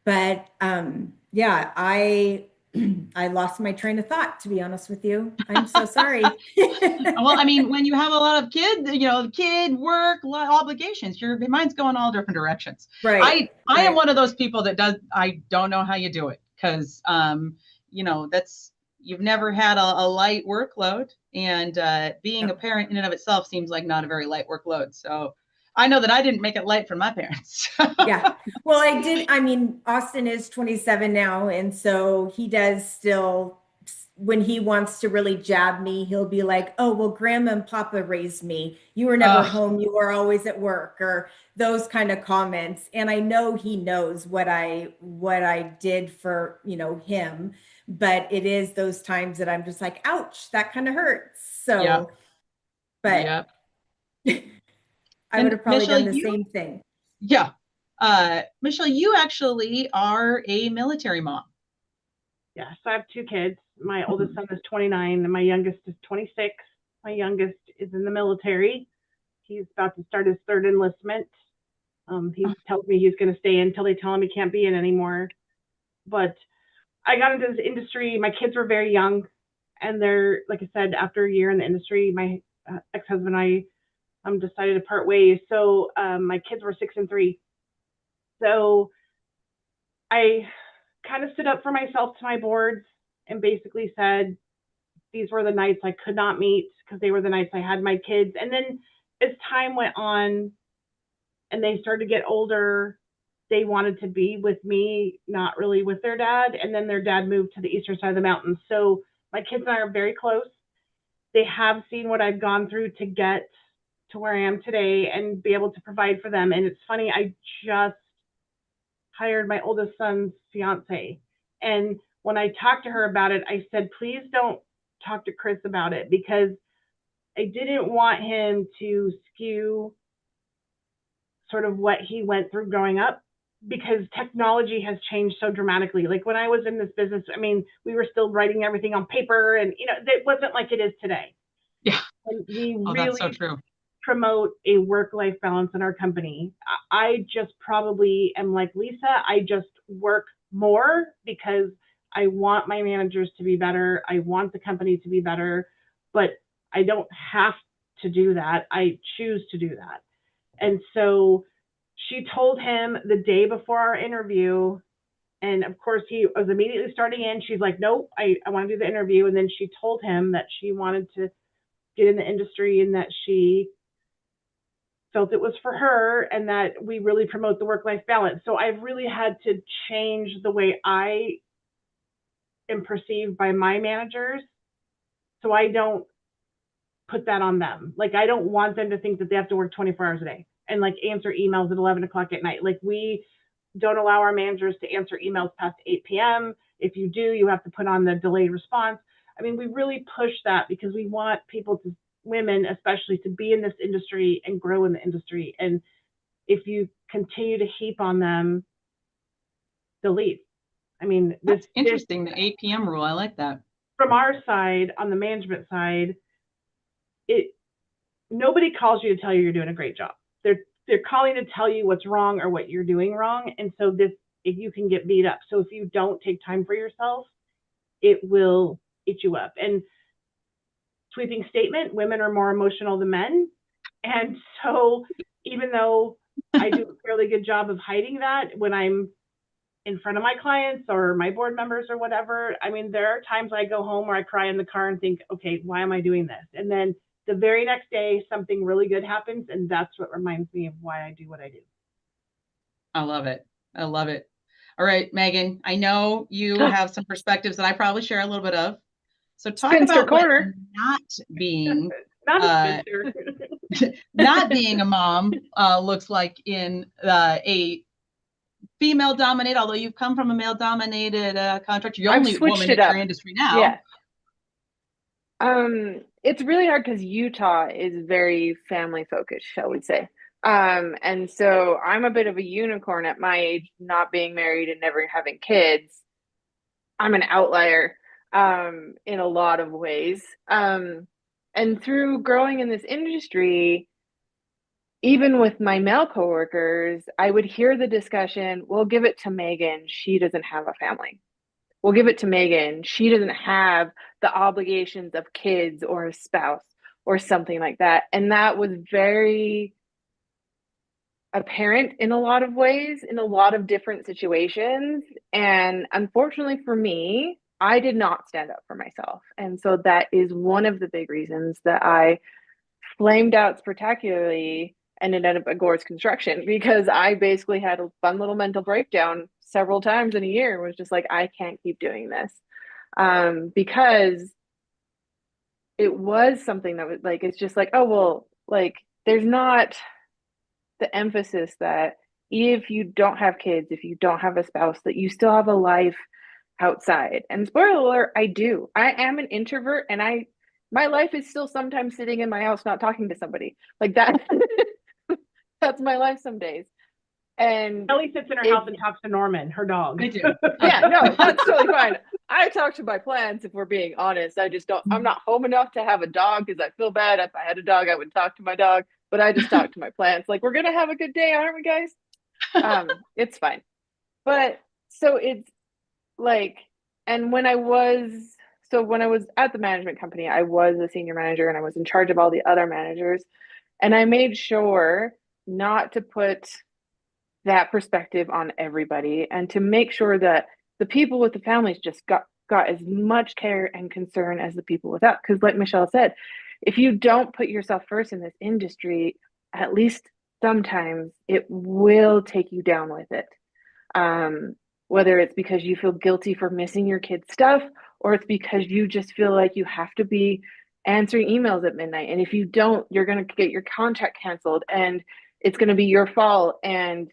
But yeah, I lost my train of thought, to be honest with you. I'm so sorry. Well, I mean, when you have a lot of kids, kid work, obligations, your mind's going all different directions. Right. I am one of those people that I don't know how you do it because, you've never had a light workload, and being a parent in and of itself seems like not a very light workload. So I know that I didn't make it light for my parents. Yeah. Well, I did. I mean, Austin is 27 now. And so he does still, when he wants to really jab me, he'll be like, oh, well, Grandma and Papa raised me. You were never home. You were always at work, or those kind of comments. And I know he knows what I did for, him, but it is those times that I'm just like, ouch, that kind of hurts. So, yeah. but yeah. I would have probably Michelle, done the same thing. Yeah. Michelle, you actually are a military mom. Yeah, so I have two kids. My oldest son is 29 and my youngest is 26. My youngest is in the military. He's about to start his third enlistment. He tells me he's going to stay in until they tell him he can't be in anymore. But I got into this industry. My kids were very young, and they're, like I said, after a year in the industry, my ex-husband and I decided to part ways. So my kids were 6 and 3. So I kind of stood up for myself to my boards and basically said these were the nights I could not meet because they were the nights I had my kids. And then as time went on and they started to get older, they wanted to be with me, not really with their dad. And then their dad moved to the eastern side of the mountains. So my kids and I are very close. They have seen what I've gone through to get to where I am today and be able to provide for them. And it's funny, I just hired my oldest son's fiance. And when I talked to her about it, I said, please don't talk to Chris about it, because I didn't want him to skew sort of what he went through growing up, because technology has changed so dramatically. Like when I was in this business, I mean, we were still writing everything on paper, and it wasn't like it is today. Yeah. And we Oh, really that's so true. promote a work-life balance in our company. I just probably am like Lisa. I just work more because I want my managers to be better. I want the company to be better, but I don't have to do that. I choose to do that. And so she told him the day before our interview, and of course he was immediately starting in. She's like, nope, I want to do the interview. And then she told him that she wanted to get in the industry and that she felt it was for her and that we really promote the work-life balance. So I've really had to change the way I am perceived by my managers, so I don't put that on them. Like, I don't want them to think that they have to work 24 hours a day and like answer emails at 11 o'clock at night. Like, we don't allow our managers to answer emails past 8 p.m. If you do, you have to put on the delayed response. I mean, we really push that because we want people to, women especially, to be in this industry and grow in the industry. And if you continue to heap on them, they'll leave. I mean, That's interesting, the 8 p.m. rule. I like that. From our side, on the management side, nobody calls you to tell you you're doing a great job. They're calling to tell you what's wrong or what you're doing wrong. And so if you can get beat up. So if you don't take time for yourself, it will eat you up. And sweeping statement, women are more emotional than men. And so even though I do a fairly good job of hiding that when I'm in front of my clients or my board members or whatever, I mean, there are times I go home where I cry in the car and think, okay, why am I doing this? And then the very next day, something really good happens. And that's what reminds me of why I do what I do. I love it. I love it. All right, Megan, I know you have some perspectives that I probably share a little bit of. So talk Spinster about corner. what not being Not not being a mom looks like in a female dominated, although you've come from a male dominated contract. You're the only woman in your industry now. Yeah. It's really hard because Utah is very family focused, shall we say. And so I'm a bit of a unicorn at my age, not being married and never having kids. I'm an outlier in a lot of ways. And through growing in this industry, even with my male coworkers, I would hear the discussion, we'll give it to Megan, she doesn't have a family. We'll give it to Megan, she doesn't have the obligations of kids or a spouse or something like that. And that was very apparent in a lot of ways, in a lot of different situations. And unfortunately for me, I did not stand up for myself. And so that is one of the big reasons that I flamed out spectacularly and ended up at Gore's Construction, because I basically had a fun little mental breakdown several times in a year. It was just like, I can't keep doing this. Because it was something that was like, it's just like, oh, well, like, there's not the emphasis that if you don't have kids, if you don't have a spouse, that you still have a life outside. And spoiler alert, I do. I am an introvert, and my life is still sometimes sitting in my house not talking to somebody like that. That's my life some days. And Kelli sits in her house and talks to Norman, her dog. I do. Yeah, no, that's totally fine. I talk to my plants, if we're being honest. I just don't, I'm not home enough to have a dog because I feel bad. If I had a dog, I would talk to my dog, but I just talk to my plants. Like, we're going to have a good day, aren't we, guys? It's fine. But so it's like, and when I was at the management company, I was a senior manager and I was in charge of all the other managers. And I made sure not to put that perspective on everybody and to make sure that the people with the families just got as much care and concern as the people without. Because like Michelle said, if you don't put yourself first in this industry, at least sometimes it will take you down with it. Whether it's because you feel guilty for missing your kids' stuff, or it's because you just feel like you have to be answering emails at midnight. And if you don't, you're going to get your contract canceled and it's going to be your fault. And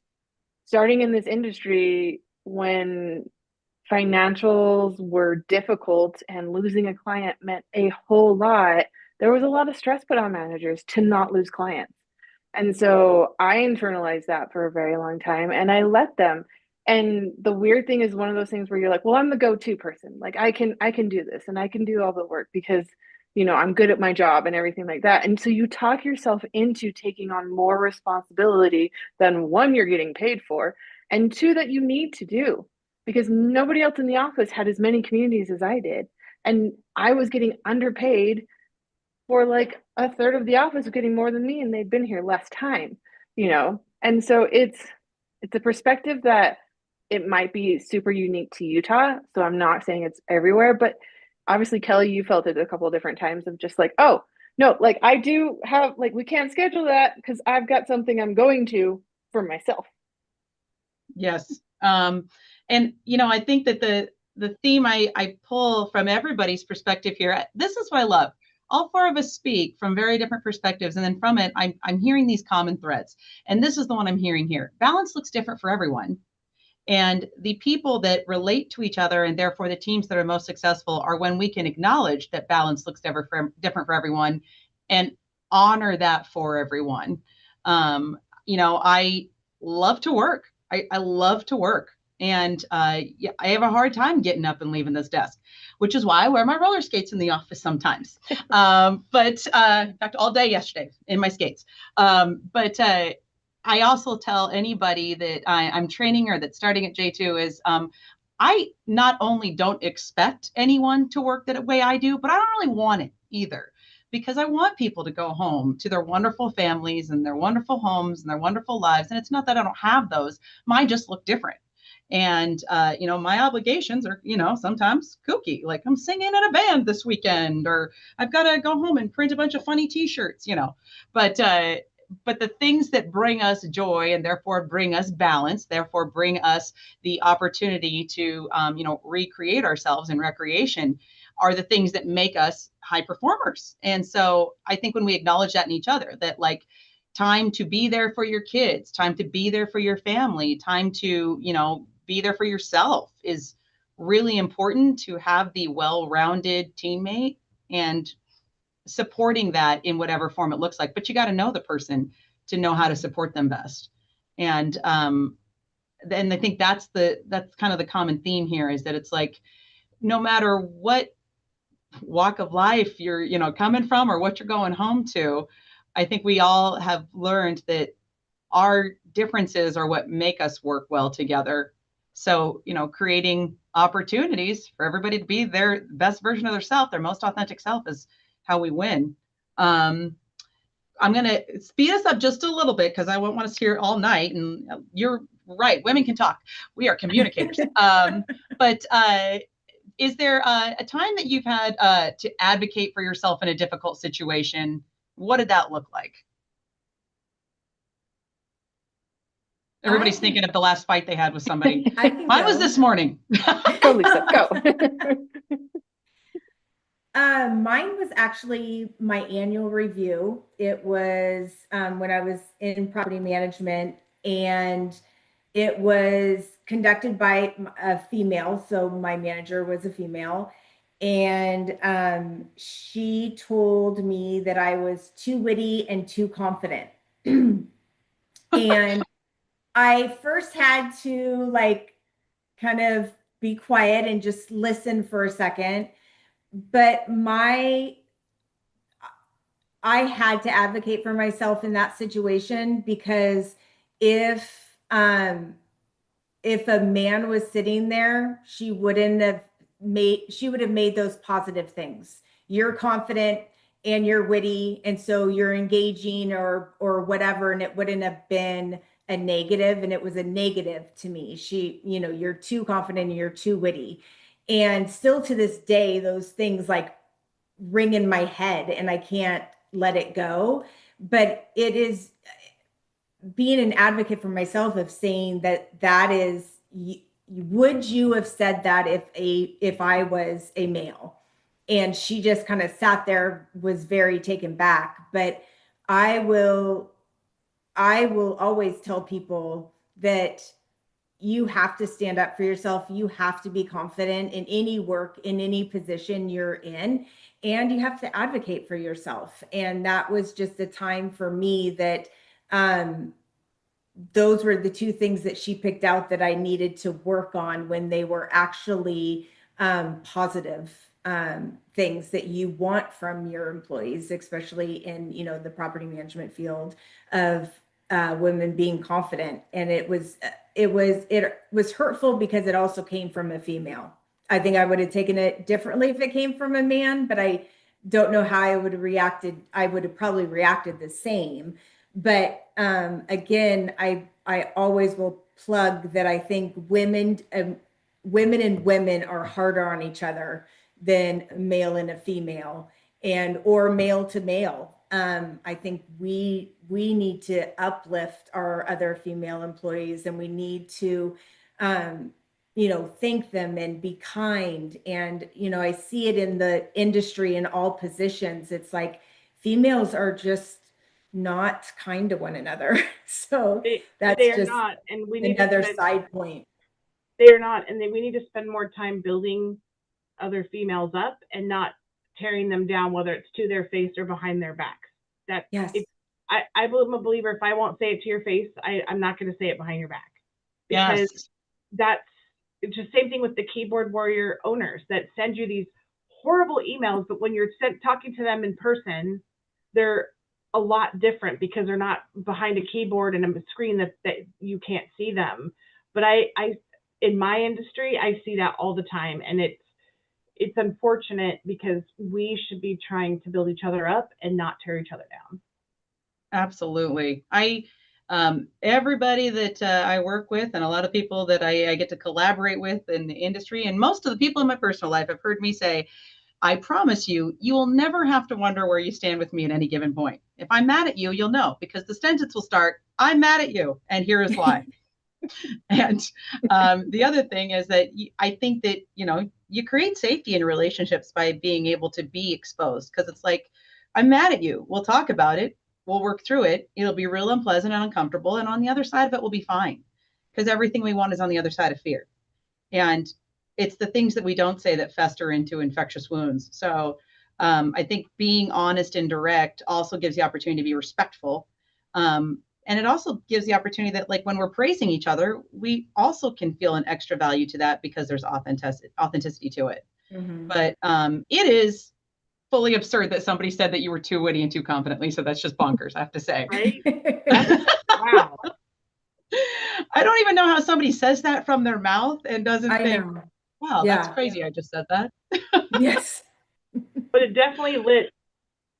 starting in this industry when financials were difficult and losing a client meant a whole lot, there was a lot of stress put on managers to not lose clients. And so I internalized that for a very long time and I let them. And the weird thing is one of those things where you're like, well, I'm the go-to person. Like I can do this and I can do all the work because, I'm good at my job and everything like that. And so you talk yourself into taking on more responsibility than one, you're getting paid for, and two, that you need to do because nobody else in the office had as many communities as I did. And I was getting underpaid for like a third of the office getting more than me and they've been here less time. And so it's a perspective that it might be super unique to Utah, so I'm not saying it's everywhere, but obviously Kelli, you felt it a couple of different times of just like, oh no, like I do have, like, we can't schedule that because I've got something I'm going to for myself. Yes. And I think that the theme I pull from everybody's perspective here, this is what I love. All four of us speak from very different perspectives. And then from it, I'm hearing these common threads. And this is the one I'm hearing here. Balance looks different for everyone. And the people that relate to each other and therefore the teams that are most successful are when we can acknowledge that balance looks different for everyone and honor that for everyone. I love to work. I love to work. And I have a hard time getting up and leaving this desk, which is why I wear my roller skates in the office sometimes. But in fact, all day yesterday in my skates. But I also tell anybody that I'm training or that's starting at J2 is I not only don't expect anyone to work that way I do, but I don't really want it either, because I want people to go home to their wonderful families and their wonderful homes and their wonderful lives. And it's not that I don't have those. Mine just look different. And, my obligations are, sometimes kooky, like I'm singing in a band this weekend, or I've got to go home and print a bunch of funny t-shirts, but the things that bring us joy and therefore bring us balance, therefore bring us the opportunity to, recreate ourselves in recreation are the things that make us high performers. And so I think when we acknowledge that in each other, that like time to be there for your kids, time to be there for your family, time to, be there for yourself is really important, to have the well-rounded teammate and supporting that in whatever form it looks like. But you got to know the person to know how to support them best. And then I think that's kind of the common theme here, is that it's like, no matter what walk of life you're, coming from or what you're going home to, I think we all have learned that our differences are what make us work well together. So, creating opportunities for everybody to be their best version of themselves, their most authentic self, is how we win. I'm going to speed us up just a little bit because I won't want us here all night. And you're right. Women can talk. We are communicators. But is there a time that you've had to advocate for yourself in a difficult situation? What did that look like? Everybody's thinking of the last fight they had with somebody. Mine was this morning. Go, Lisa, go. Mine was actually my annual review. It was when I was in property management, and it was conducted by a female. So my manager was a female, and she told me that I was too witty and too confident. And I first had to like kind of be quiet and just listen for a second. But I had to advocate for myself in that situation, because if a man was sitting there, she would have made those positive things. You're confident and you're witty, and so you're engaging or whatever, and it wouldn't have been a negative, and it was a negative to me. You're too confident and you're too witty. And still to this day, those things like ring in my head and I can't let it go. But it is being an advocate for myself of saying that is, would you have said that if I was a male? And she just kind of sat there, was very taken back. But I will always tell people that you have to stand up for yourself. You have to be confident in any work, in any position you're in, and you have to advocate for yourself. And that was just a time for me that those were the two things that she picked out that I needed to work on when they were actually positive things that you want from your employees, especially in, the property management field, of women being confident. And it was hurtful because it also came from a female. I think I would have taken it differently if it came from a man, but I don't know how I would have reacted. I would have probably reacted the same. But again, I always will plug that I think women and women are harder on each other than male and a female, or male to male. I think we need to uplift our other female employees, and we need to thank them and be kind. And I see it in the industry in all positions. It's like females are just not kind to one another. So that's they are just not, and we need another side point. They are not, and we need to spend more time building other females up and not tearing them down, whether it's to their face or behind their backs. That Yes. I'm a believer. If I won't say it to your face, I'm not going to say it behind your back, because that's it's the same thing with the keyboard warrior owners that send you these horrible emails, but when you're talking to them in person, they're a lot different because they're not behind a keyboard and a screen that you can't see them. But I in my industry, I see that all the time, and it's unfortunate because we should be trying to build each other up and not tear each other down. Absolutely. Everybody that I work with, and a lot of people that I get to collaborate with in the industry, and most of the people in my personal life have heard me say, I promise you, you will never have to wonder where you stand with me at any given point. If I'm mad at you, you'll know, because the sentence will start, I'm mad at you, and here is why. And the other thing is that I think that, you create safety in relationships by being able to be exposed, because it's like, I'm mad at you. We'll talk about it. We'll work through it. It'll be real unpleasant and uncomfortable. And on the other side of it, we'll be fine, because everything we want is on the other side of fear. And it's the things that we don't say that fester into infectious wounds. So I think being honest and direct also gives the opportunity to be respectful. And it also gives the opportunity that, like, when we're praising each other, we also can feel an extra value to that because there's authenticity to it. Mm-hmm. But it is fully absurd that somebody said that you were too witty and too confident, Lisa. That's just bonkers, I have to say. Right? Wow. I don't even know how somebody says that from their mouth and doesn't think, wow, that's crazy. I just said that. Yes. But it definitely lit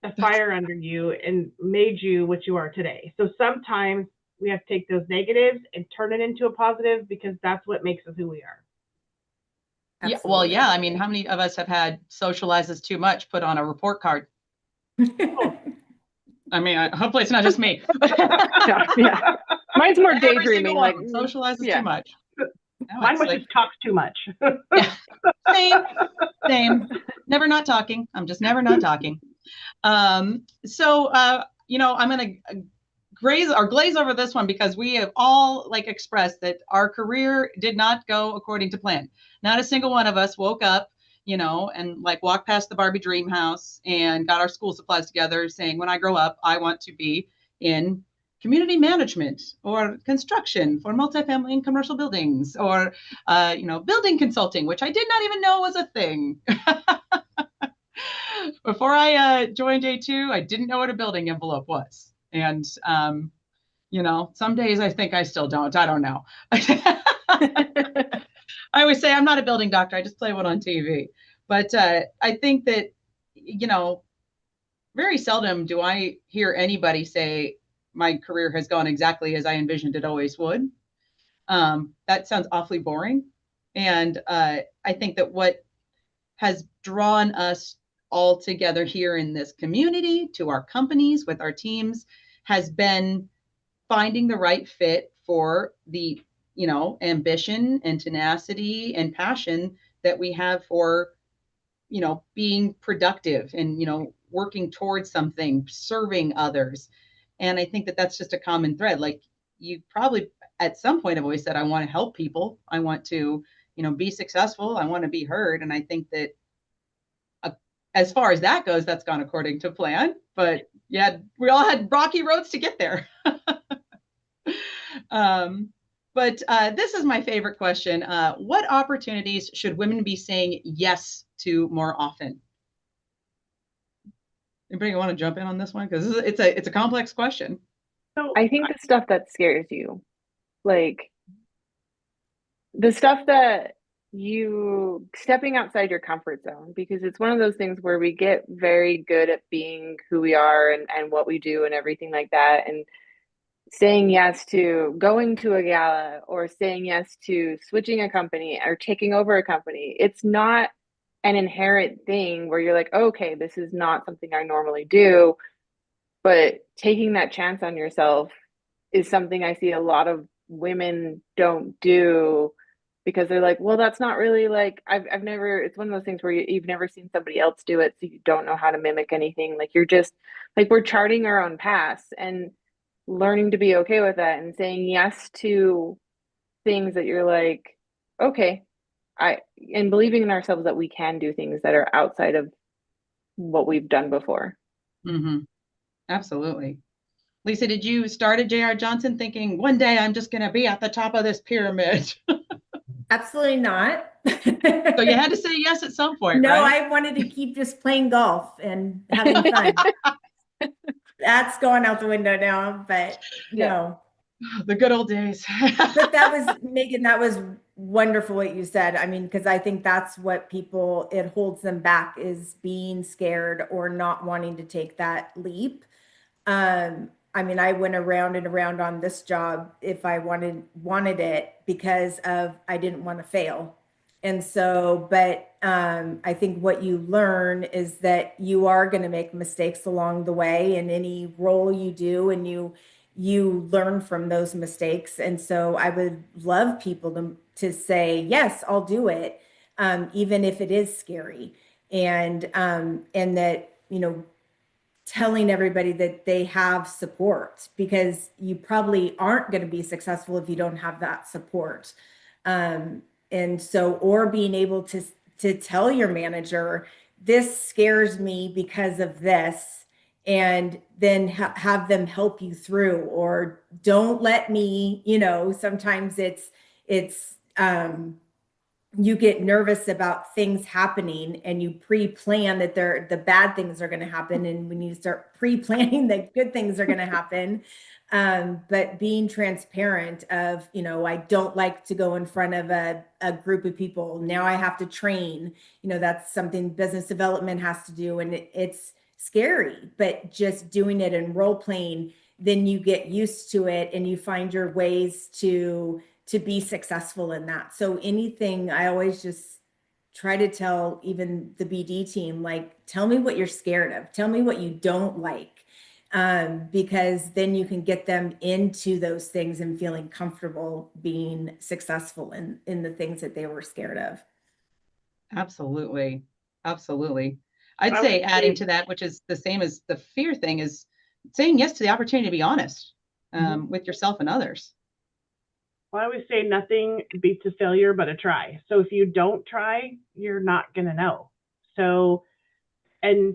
a fire under you and made you what you are today. So sometimes we have to take those negatives and turn it into a positive, because that's what makes us who we are. Absolutely. Yeah. Well, yeah. I mean, how many of us have had socializes too much put on a report card? I mean, hopefully it's not just me. Yeah. Mine's more daydreaming, like socializes too much. No, mine was like, just talks too much. Yeah. Same. Never not talking. I'm just never not talking. So I'm going to glaze over this one, because we have all expressed that our career did not go according to plan. Not a single one of us woke up, and walked past the Barbie dream house and got our school supplies together saying, when I grow up, I want to be in community management or construction for multifamily and commercial buildings, or, building consulting, which I did not even know was a thing. Before I joined A2, I didn't know what a building envelope was. And, some days I think I still don't. I don't know. I always say I'm not a building doctor. I just play one on TV. But I think that, very seldom do I hear anybody say my career has gone exactly as I envisioned it always would. That sounds awfully boring. And I think that what has drawn us all together here in this community, to our companies, with our teams, has been finding the right fit for the, ambition and tenacity and passion that we have for, being productive and, working towards something, serving others. And I think that that's just a common thread. Like, you probably at some point have always said, I want to help people. I want to, be successful. I want to be heard. And I think that as far as that goes, that's gone according to plan. But yeah, we all had rocky roads to get there. But this is my favorite question. What opportunities should women be saying yes to more often? Anybody want to jump in on this one? Because it's a complex question. So I think the stuff that scares you, like the stuff that you stepping outside your comfort zone, because it's one of those things where we get very good at being who we are and what we do and everything like that. And saying yes to going to a gala or saying yes to switching a company or taking over a company, it's not an inherent thing where you're like, okay, this is not something I normally do. But taking that chance on yourself is something I see a lot of women don't do because they're like, well, that's not really like I've never, it's one of those things where you've never seen somebody else do it, so you don't know how to mimic anything. Like you're just like we're charting our own paths and learning to be okay with that and saying yes to things that you're like, okay, and believing in ourselves that we can do things that are outside of what we've done before. Mm-hmm. Absolutely. Lisa, did you start at J.R. Johnson thinking one day I'm just going to be at the top of this pyramid? Absolutely not. So you had to say yes at some point, No, right? I wanted to keep just playing golf and having fun. That's going out the window now, but no. The good old days. But that was, Megan, that was wonderful what you said. I mean, because I think that's what it holds them back is being scared or not wanting to take that leap. I mean, I went around and around on this job if I wanted it because of I didn't want to fail. And so, but I think what you learn is that you are going to make mistakes along the way in any role you do, and you learn from those mistakes. And so I would love people to say, yes, I'll do it, even if it is scary. And that, telling everybody that they have support, because you probably aren't going to be successful if you don't have that support. And so, or being able to tell your manager, this scares me because of this, and then have them help you through, or don't let me, sometimes it's you get nervous about things happening and you pre-plan that the bad things are going to happen. And when you start pre-planning that good things are going to happen, but being transparent of, I don't like to go in front of a group of people. Now I have to train, that's something business development has to do. And it's scary, but just doing it and role playing, then you get used to it and you find your ways to be successful in that. So anything, I always just try to tell even the BD team, like, tell me what you're scared of. Tell me what you don't like. Because then you can get them into those things and feeling comfortable being successful in the things that they were scared of. Absolutely. Absolutely. I'd say adding to that, which is the same as the fear thing, is saying yes to the opportunity to be honest with yourself and others. Well, I always say nothing beats a failure but a try. So if you don't try, you're not going to know. So, and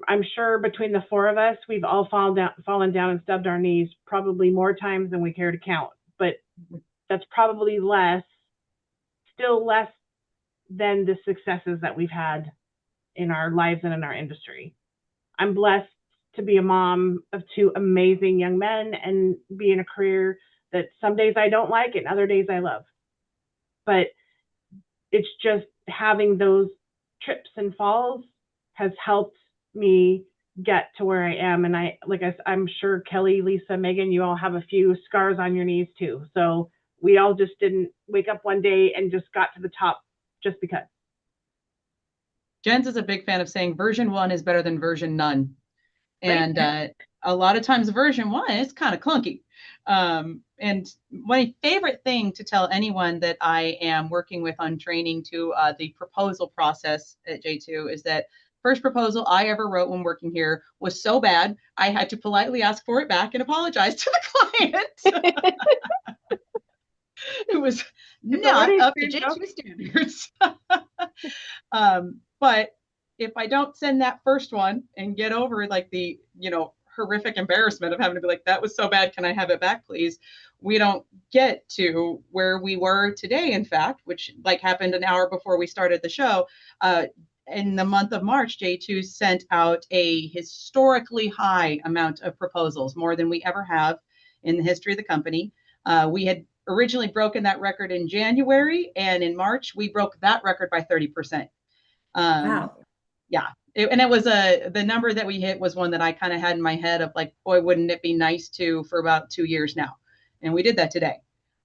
I'm sure between the four of us, we've all fallen down and stubbed our knees probably more times than we care to count. But that's probably still less than the successes that we've had in our lives and in our industry. I'm blessed to be a mom of two amazing young men and be in a career that some days I don't like and other days I love. But it's just having those trips and falls has helped me get to where I am. And I'm sure Kelli, Lisa, Megan, you all have a few scars on your knees too. So we all just didn't wake up one day and just got to the top just because. Jens is a big fan of saying version 1 is better than version none. And a lot of times version 1 is kind of clunky. And my favorite thing to tell anyone that I am working with on training to the proposal process at J2 is that first proposal I ever wrote when working here was so bad, I had to politely ask for it back and apologize to the client. It was not up to J2 standards. But if I don't send that first one and get over like the, horrific embarrassment of having to be like, that was so bad. Can I have it back, please? We don't get to where we were today, in fact, which like happened an hour before we started the show. In the month of March, J2 sent out a historically high amount of proposals, more than we ever have in the history of the company. We had originally broken that record in January, and in March, we broke that record by 30%. Wow. Yeah. And it was the number that we hit was one that I kind of had in my head of like, boy, wouldn't it be nice to for about 2 years now. And we did that today.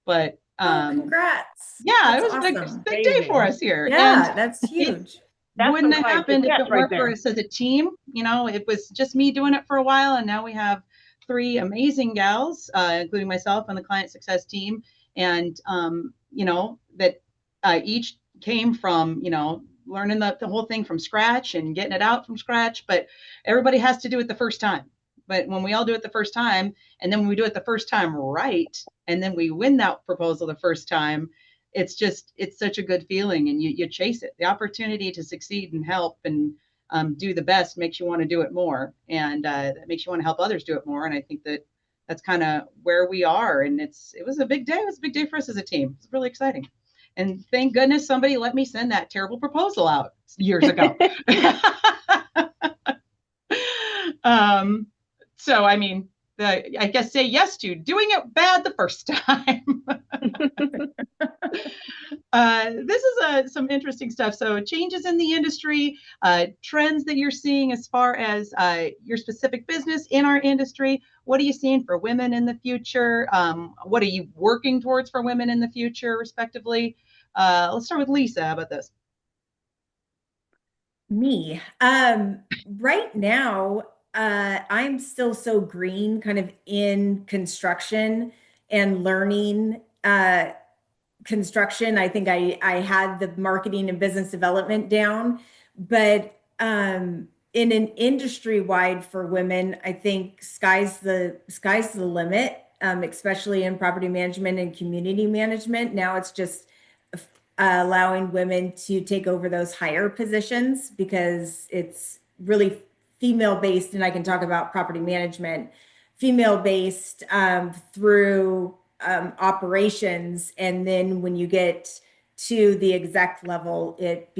But congrats. yeah, That's it was awesome. a big day for us here. Yeah, and that's huge. That's wouldn't some have client happened if success it right weren't for there. us as a team. It was just me doing it for a while, and now we have 3 amazing gals, including myself and the client success team. And that each came from learning the whole thing from scratch and getting it out from scratch. But everybody has to do it the first time. But when we all do it the first time, and then when we do it the first time right, and then we win that proposal the first time, it's such a good feeling, and you chase it. The opportunity to succeed and help and do the best makes you want to do it more, and that makes you want to help others do it more. And I think that's kind of where we are. And it was a big day. It was a big day for us as a team. It's really exciting. And thank goodness somebody let me send that terrible proposal out years ago. So, I mean, I guess say yes to doing it bad the first time. This is some interesting stuff. So changes in the industry, trends that you're seeing as far as your specific business in our industry. What are you seeing for women in the future? What are you working towards for women in the future, respectively? Let's start with Lisa. How about this? Me. Right now, I'm still so green, kind of in construction and learning construction. I think I had the marketing and business development down, but in an industry wide for women, I think sky's the limit, especially in property management and community management. Now it's just allowing women to take over those higher positions because it's really female based. And I can talk about property management, female based through operations. And then when you get to the exec level, it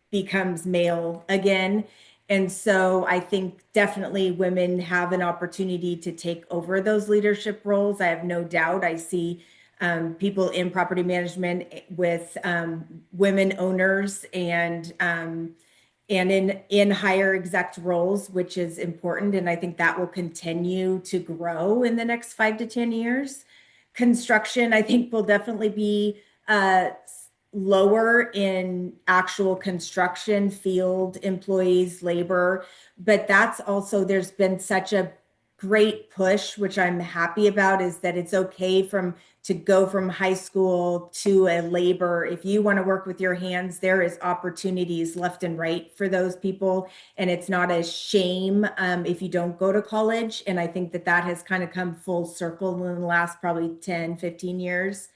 becomes male again. And so I think definitely women have an opportunity to take over those leadership roles. I have no doubt. I see people in property management with women owners and in higher exec roles, which is important. And I think that will continue to grow in the next 5 to 10 years. Construction, I think, will definitely be lower in actual construction field employees, labor, but that's also, there's been such a great push, which I'm happy about, is that it's okay to go from high school to a labor. If you want to work with your hands, there is opportunities left and right for those people. And it's not a shame if you don't go to college. And I think that has kind of come full circle in the last probably 10, 15 years.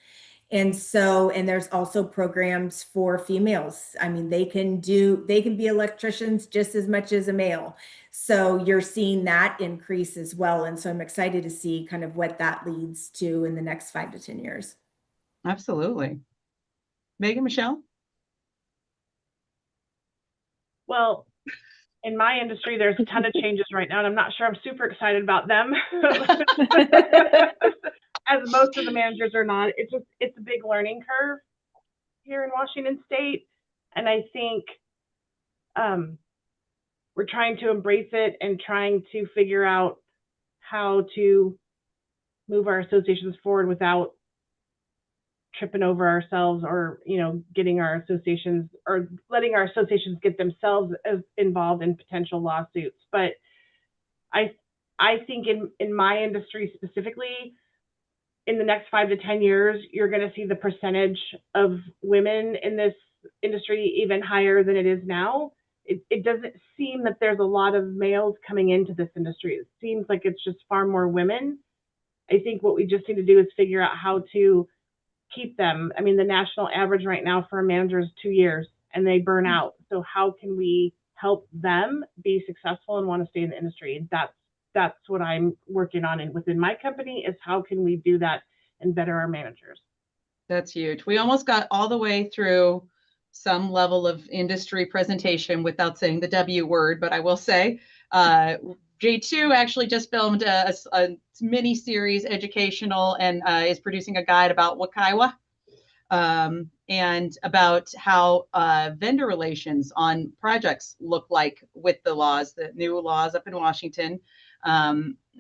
And there's also programs for females. I mean, they can be electricians just as much as a male. So you're seeing that increase as well. And so I'm excited to see kind of what that leads to in the next 5 to 10 years. Absolutely. Megan, Michelle? Well, in my industry, there's a ton of changes right now, and I'm not sure I'm super excited about them. As most of the managers are not. It's a big learning curve here in Washington State. And I think we're trying to embrace it and trying to figure out how to move our associations forward without tripping over ourselves or, getting our associations or letting our associations get themselves involved in potential lawsuits. But I think in my industry specifically, in the next 5 to 10 years, you're going to see the percentage of women in this industry even higher than it is now. It doesn't seem that there's a lot of males coming into this industry. It seems like it's just far more women. I think what we just need to do is figure out how to keep them. I mean, the national average right now for a manager is 2 years and they burn out. So how can we help them be successful and want to stay in the industry? And that's what I'm working on and within my company is how can we do that and better our managers. That's huge. We almost got all the way through some level of industry presentation without saying the W word, but I will say J2 actually just filmed a mini series educational and is producing a guide about Wakaiwa and about how vendor relations on projects look like with the laws, the new laws up in Washington. I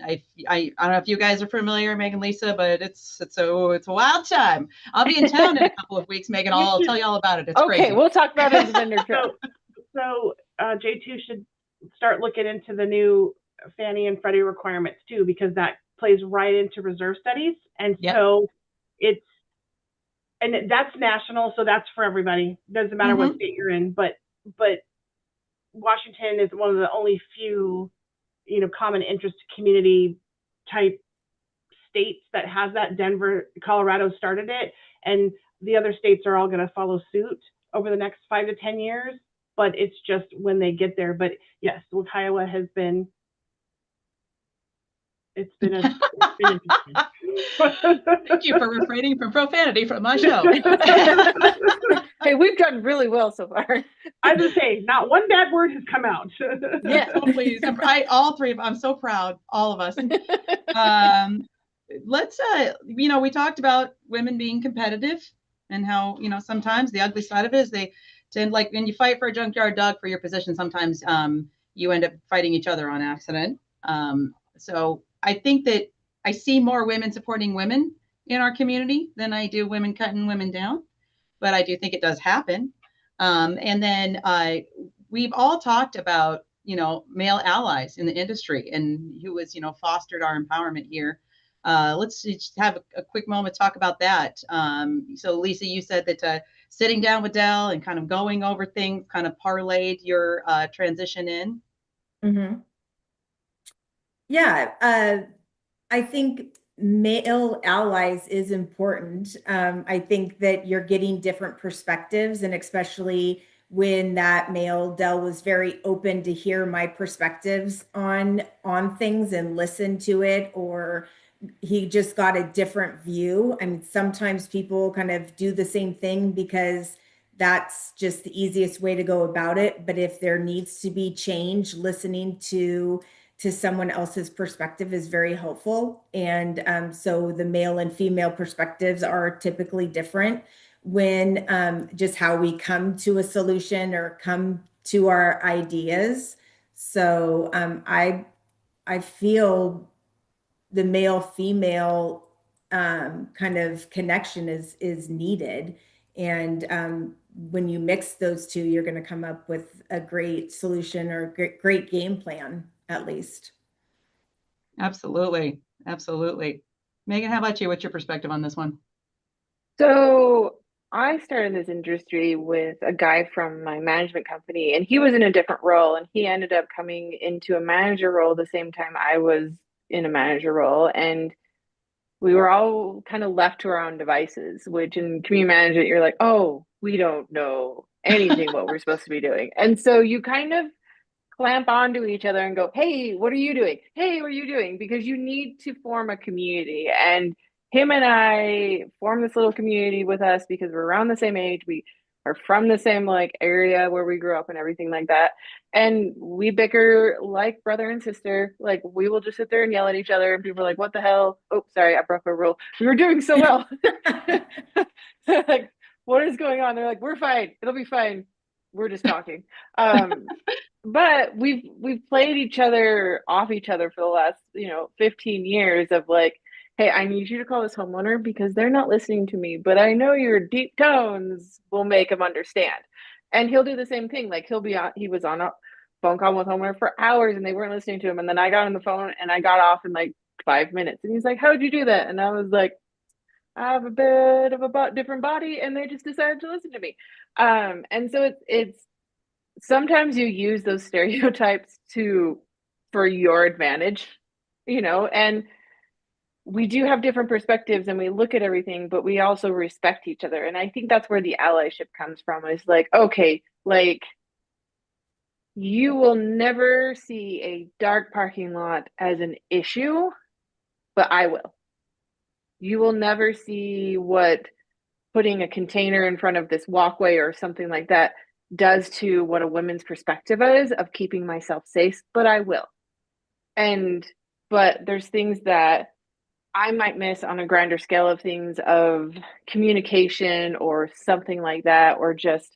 don't know if you guys are familiar, Megan, Lisa, but it's a wild time. I'll be in town in a couple of weeks, Megan. I'll tell you all about it. It's okay, crazy. We'll talk about it as a vendor trip. So J2 should start looking into the new Fannie and Freddie requirements too, because that plays right into reserve studies. And so and that's national, so that's for everybody. Doesn't matter what state you're in, but Washington is one of the only few, common interest community type states that has that. Denver, Colorado started it, and the other states are all going to follow suit over the next 5 to 10 years. But it's just when they get there. But yes, Iowa has been. It's been interesting. Thank you for refraining from profanity from my show. Hey, we've done really well so far. I was going to say, not one bad word has come out. Yeah, oh, please. All three of them. I'm so proud, all of us. Let's, we talked about women being competitive and how, sometimes the ugly side of it is they tend, like when you fight for a junkyard dog for your position, sometimes you end up fighting each other on accident. So I think that I see more women supporting women in our community than I do women cutting women down, but I do think it does happen. And then we've all talked about, male allies in the industry and who has, fostered our empowerment here. Let's just have a quick moment to talk about that. So Lisa, you said that sitting down with Dell and kind of going over things kind of parlayed your transition in. Mm-hmm. Yeah, I think male allies is important. I think that you're getting different perspectives, and especially when that male Dell was very open to hear my perspectives on things and listen to it, or he just got a different view. I mean, sometimes people kind of do the same thing because that's just the easiest way to go about it. But if there needs to be change, listening to someone else's perspective is very helpful. And so the male and female perspectives are typically different when just how we come to a solution or come to our ideas. So I feel the male female kind of connection is needed. And when you mix those two, you're going to come up with a great solution or great game plan, at least. Absolutely. Megan, how about you? What's your perspective on this one? So I started this industry with a guy from my management company, and he was in a different role, and he ended up coming into a manager role the same time I was in a manager role. And we were all kind of left to our own devices, which in community management, you're like, oh, we don't know anything what we're supposed to be doing. And so you kind of clamp onto each other and go, hey, what are you doing? Hey, what are you doing? Because you need to form a community. And him and I formed this little community with us because we're around the same age. We are from the same area where we grew up and everything like that. And we bicker like brother and sister. Like we will just sit there and yell at each other, and people are like, what the hell? Oh, sorry, I broke a rule. We were doing so well. Like, what is going on? They're like, we're fine. It'll be fine. We're just talking. But we've played each other off each other for the last 15 years of like, hey, I need you to call this homeowner because they're not listening to me, but I know your deep tones will make them understand. And he'll do the same thing. Like he was on a phone call with homeowner for hours and they weren't listening to him. And then I got on the phone and I got off in like 5 minutes. And he's like, how'd you do that? And I was like, I have a bit of a different body, and they just decided to listen to me. And so it's sometimes you use those stereotypes for your advantage, and we do have different perspectives and we look at everything, but we also respect each other. And I think that's where the allyship comes from. Is like, okay, like You will never see a dark parking lot as an issue, but I will. You will never see what putting a container in front of this walkway or something like that does to what a woman's perspective is of keeping myself safe, but I will. But there's things that I might miss on a grander scale of things of communication or something like that, or just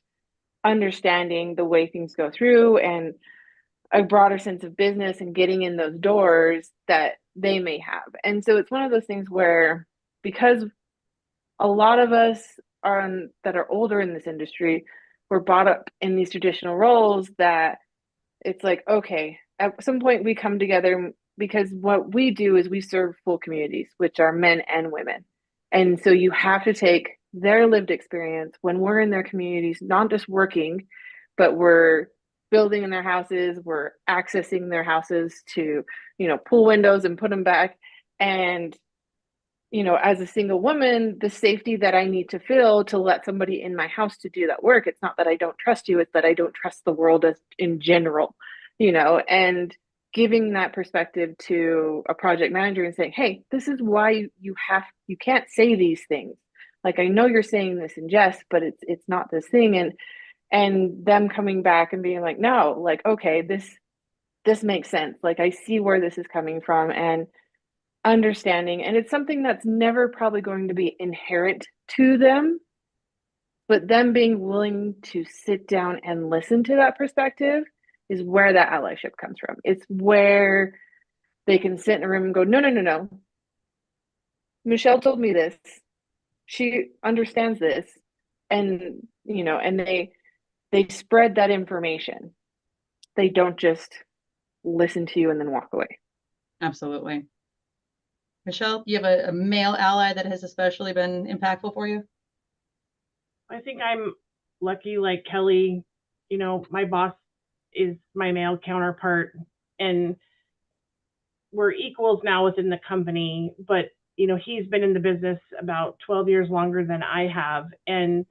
understanding the way things go through and a broader sense of business and getting in those doors that they may have. And so it's one of those things where, because a lot of us that are older in this industry were brought up in these traditional roles, that it's like, okay, at some point we come together, because what we do is we serve full communities, which are men and women. And so you have to take their lived experience when we're in their communities, not just working, but we're building in their houses, we're accessing their houses to, pull windows and put them back. And, as a single woman, the safety that I need to feel to let somebody in my house to do that work, it's not that I don't trust you, it's that I don't trust the world as in general, and giving that perspective to a project manager and saying, hey, this is why you can't say these things. Like, I know you're saying this in jest, but it's not this thing. And them coming back and being like, no, like, okay, this makes sense. Like, I see where this is coming from, and understanding. And it's something that's never probably going to be inherent to them, but them being willing to sit down and listen to that perspective is where that allyship comes from. It's where they can sit in a room and go, no. Michelle told me this. She understands this. And, and they spread that information. They don't just listen to you and then walk away. Absolutely. Michelle, you have a male ally that has especially been impactful for you? I think I'm lucky, like Kelli, my boss is my male counterpart, and we're equals now within the company, but he's been in the business about 12 years longer than I have, and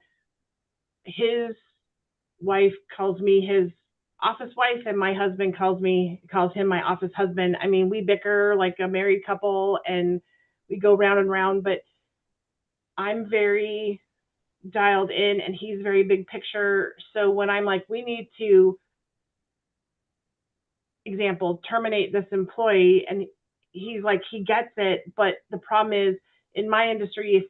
his wife calls me his office wife, and my husband calls him my office husband. I mean, we bicker like a married couple, and we go round and round, but I'm very dialed in and he's very big picture. So when I'm like, we need to, example, terminate this employee, and he's like, he gets it, but the problem is, in my industry, if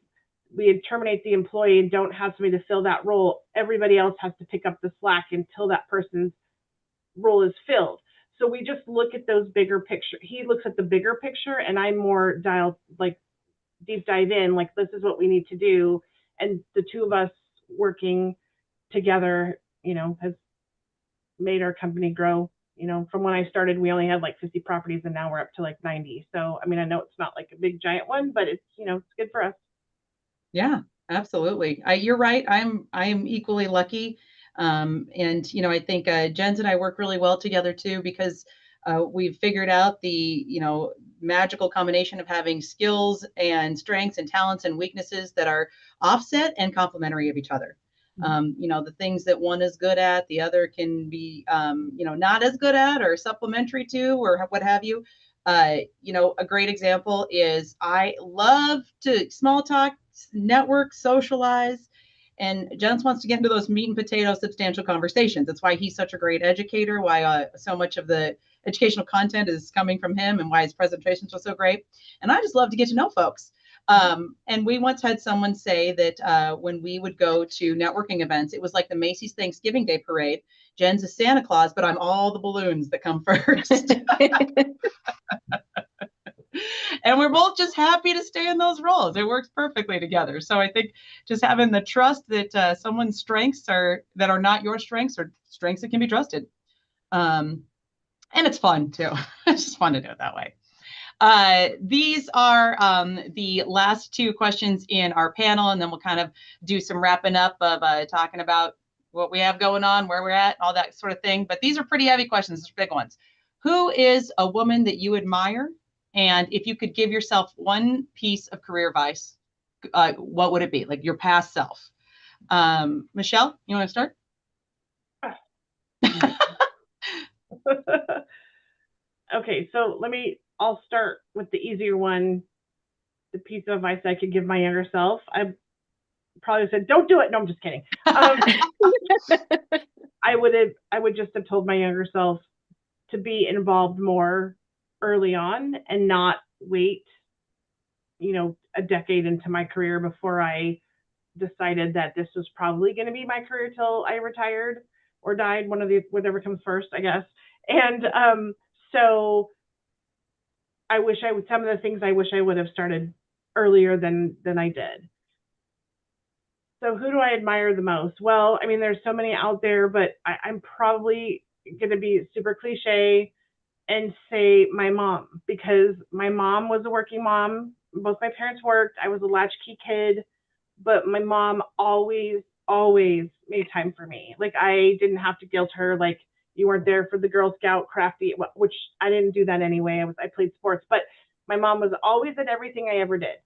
we terminate the employee and don't have somebody to fill that role, everybody else has to pick up the slack until that person's role is filled. So we just look at those bigger picture. He looks at the bigger picture, and I'm more dialed, like deep dive in, like, this is what we need to do. And the two of us working together, has made our company grow. From when I started, we only had like 50 properties, and now we're up to like 90. So, I mean, I know it's not like a big giant one, but it's, it's good for us. Yeah, absolutely. You're right. I'm equally lucky. And, I think Jens and I work really well together too, because we've figured out the, magical combination of having skills and strengths and talents and weaknesses that are offset and complementary of each other. The things that one is good at, the other can be, not as good at, or supplementary to, or what have you. A great example is I love to small talk, network, socialize, and Jens wants to get into those meat and potatoes, substantial conversations. That's why he's such a great educator, why so much of the educational content is coming from him, and why his presentations are so great. And I just love to get to know folks. And we once had someone say that when we would go to networking events, it was like the Macy's Thanksgiving Day Parade. Jen's a Santa Claus, but I'm all the balloons that come first. And we're both just happy to stay in those roles. It works perfectly together. So I think just having the trust that someone's strengths that are not your strengths, are strengths that can be trusted. And it's fun too. It's just fun to do it that way. These are the last two questions in our panel, and then we'll kind of do some wrapping up of talking about what we have going on, where we're at, all that sort of thing. But these are pretty heavy questions. These are big ones. Who is a woman that you admire? And if you could give yourself one piece of career advice, what would it be? Like your past self. Michelle, you want to start? Okay, so I'll start with the easier one. The piece of advice I could give my younger self. I probably said, don't do it. No, I'm just kidding. I would just have told my younger self to be involved more early on and not wait, a decade into my career before I decided that this was probably going to be my career till I retired or died, whatever comes first, I guess. And so some of the things I wish I would have started earlier than I did. So who do I admire the most? Well, I mean, there's so many out there, but I'm probably going to be super cliche and say my mom, because my mom was a working mom. Both my parents worked. I was a latchkey kid, but my mom always made time for me. Like, I didn't have to guilt her, like, you weren't there for the Girl Scout crafty, which I didn't do that anyway. I played sports, but my mom was always at everything I ever did.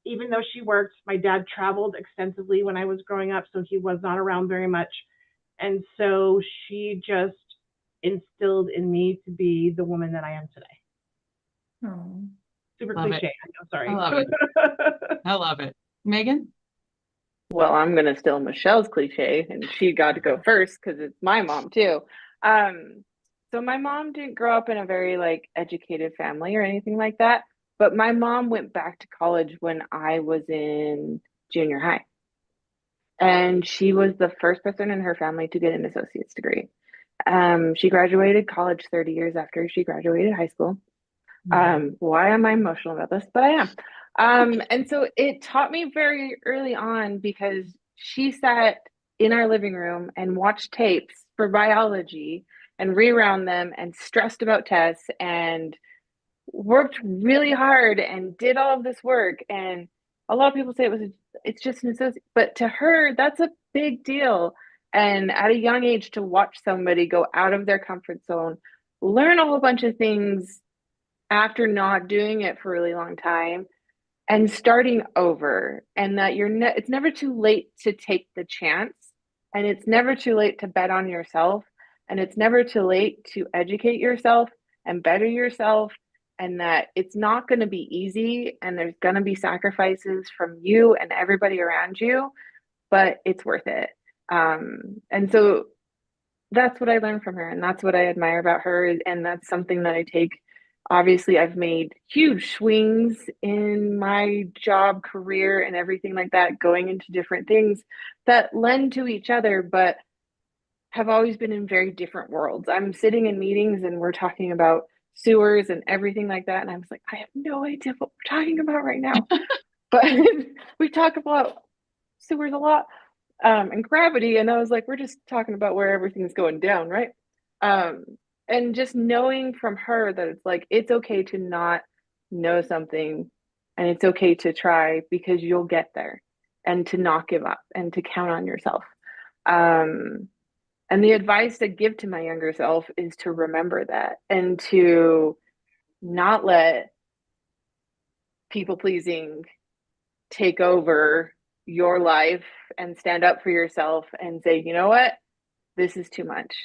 Even though she worked, my dad traveled extensively when I was growing up, so he was not around very much. And so she just instilled in me to be the woman that I am today. Oh. Super Love cliche. it. I know, sorry. I love it. I love it. Megan? Well, I'm gonna steal Michelle's cliche, and she got to go first because it's my mom too. So my mom didn't grow up in a very educated family or anything like that, but my mom went back to college when I was in junior high, and she was the first person in her family to get an associate's degree. She graduated college 30 years after she graduated high school. Why am I emotional about this? But I am. And so it taught me very early on, because she sat in our living room and watched tapes for biology and rewound them and stressed about tests and worked really hard and did all of this work. And a lot of people say it's just an associate, but to her, that's a big deal. And at a young age, to watch somebody go out of their comfort zone, learn a whole bunch of things after not doing it for a really long time and starting over, and that it's never too late to take the chance, and it's never too late to bet on yourself, and it's never too late to educate yourself and better yourself, and that it's not going to be easy, and there's going to be sacrifices from you and everybody around you, but it's worth it. And so that's what I learned from her, and that's what I admire about her, and that's something that I take. Obviously, I've made huge swings in my job career and everything like that, going into different things that lend to each other, but have always been in very different worlds. I'm sitting in meetings and we're talking about sewers and everything like that, and I was like, I have no idea what we're talking about right now. But we talk about sewers a lot, and gravity, and I was like, we're just talking about where everything's going down, right? And just knowing from her that it's okay to not know something, and it's okay to try, because you'll get there, and to not give up and to count on yourself. And the advice I give to my younger self is to remember that, and to not let people pleasing take over your life, and stand up for yourself and say, you know what, this is too much,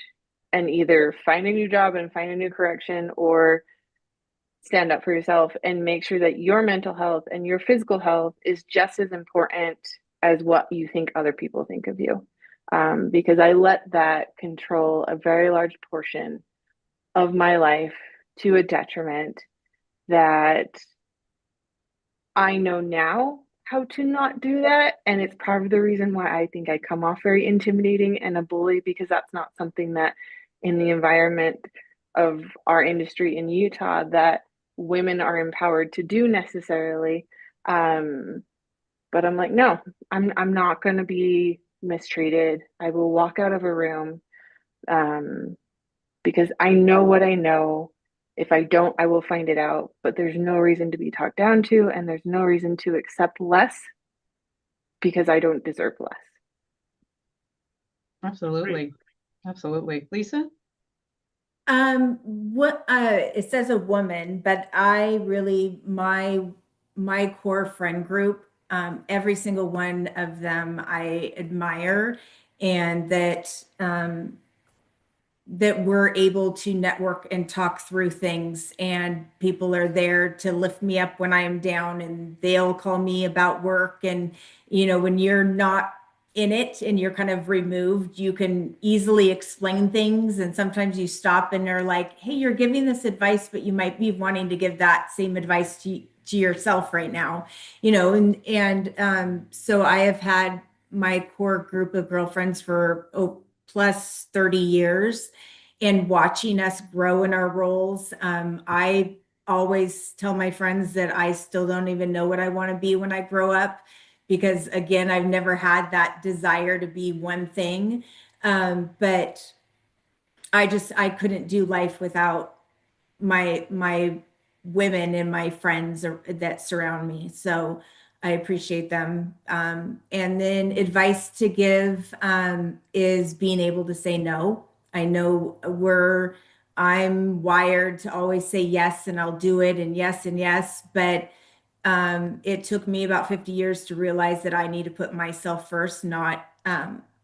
and either find a new job and find a new correction, or stand up for yourself and make sure that your mental health and your physical health is just as important as what you think other people think of you. Because I let that control a very large portion of my life to a detriment that I know now how to not do that. And it's part of the reason why I think I come off very intimidating and a bully, because that's not something that in the environment of our industry in Utah that women are empowered to do necessarily. But I'm like, no, I'm not going to be mistreated. I will walk out of a room, because I know what I know. If I don't, I will find it out. But there's no reason to be talked down to, and there's no reason to accept less, because I don't deserve less. Absolutely. Absolutely. Lisa? What it says a woman, but I really my core friend group, every single one of them I admire, and that that we're able to network and talk through things, and people are there to lift me up when I am down, and they'll call me about work. And, when you're not in it and you're kind of removed, you can easily explain things. And sometimes you stop and are like, hey, you're giving this advice, but you might be wanting to give that same advice to yourself right now, so I have had my core group of girlfriends for plus 30 years, and watching us grow in our roles. I always tell my friends that I still don't even know what I want to be when I grow up, because again, I've never had that desire to be one thing. But I couldn't do life without my women and my friends that surround me. So I appreciate them. And then advice to give is being able to say no. I know I'm wired to always say yes, and I'll do it, and yes, but it took me about 50 years to realize that I need to put myself first, not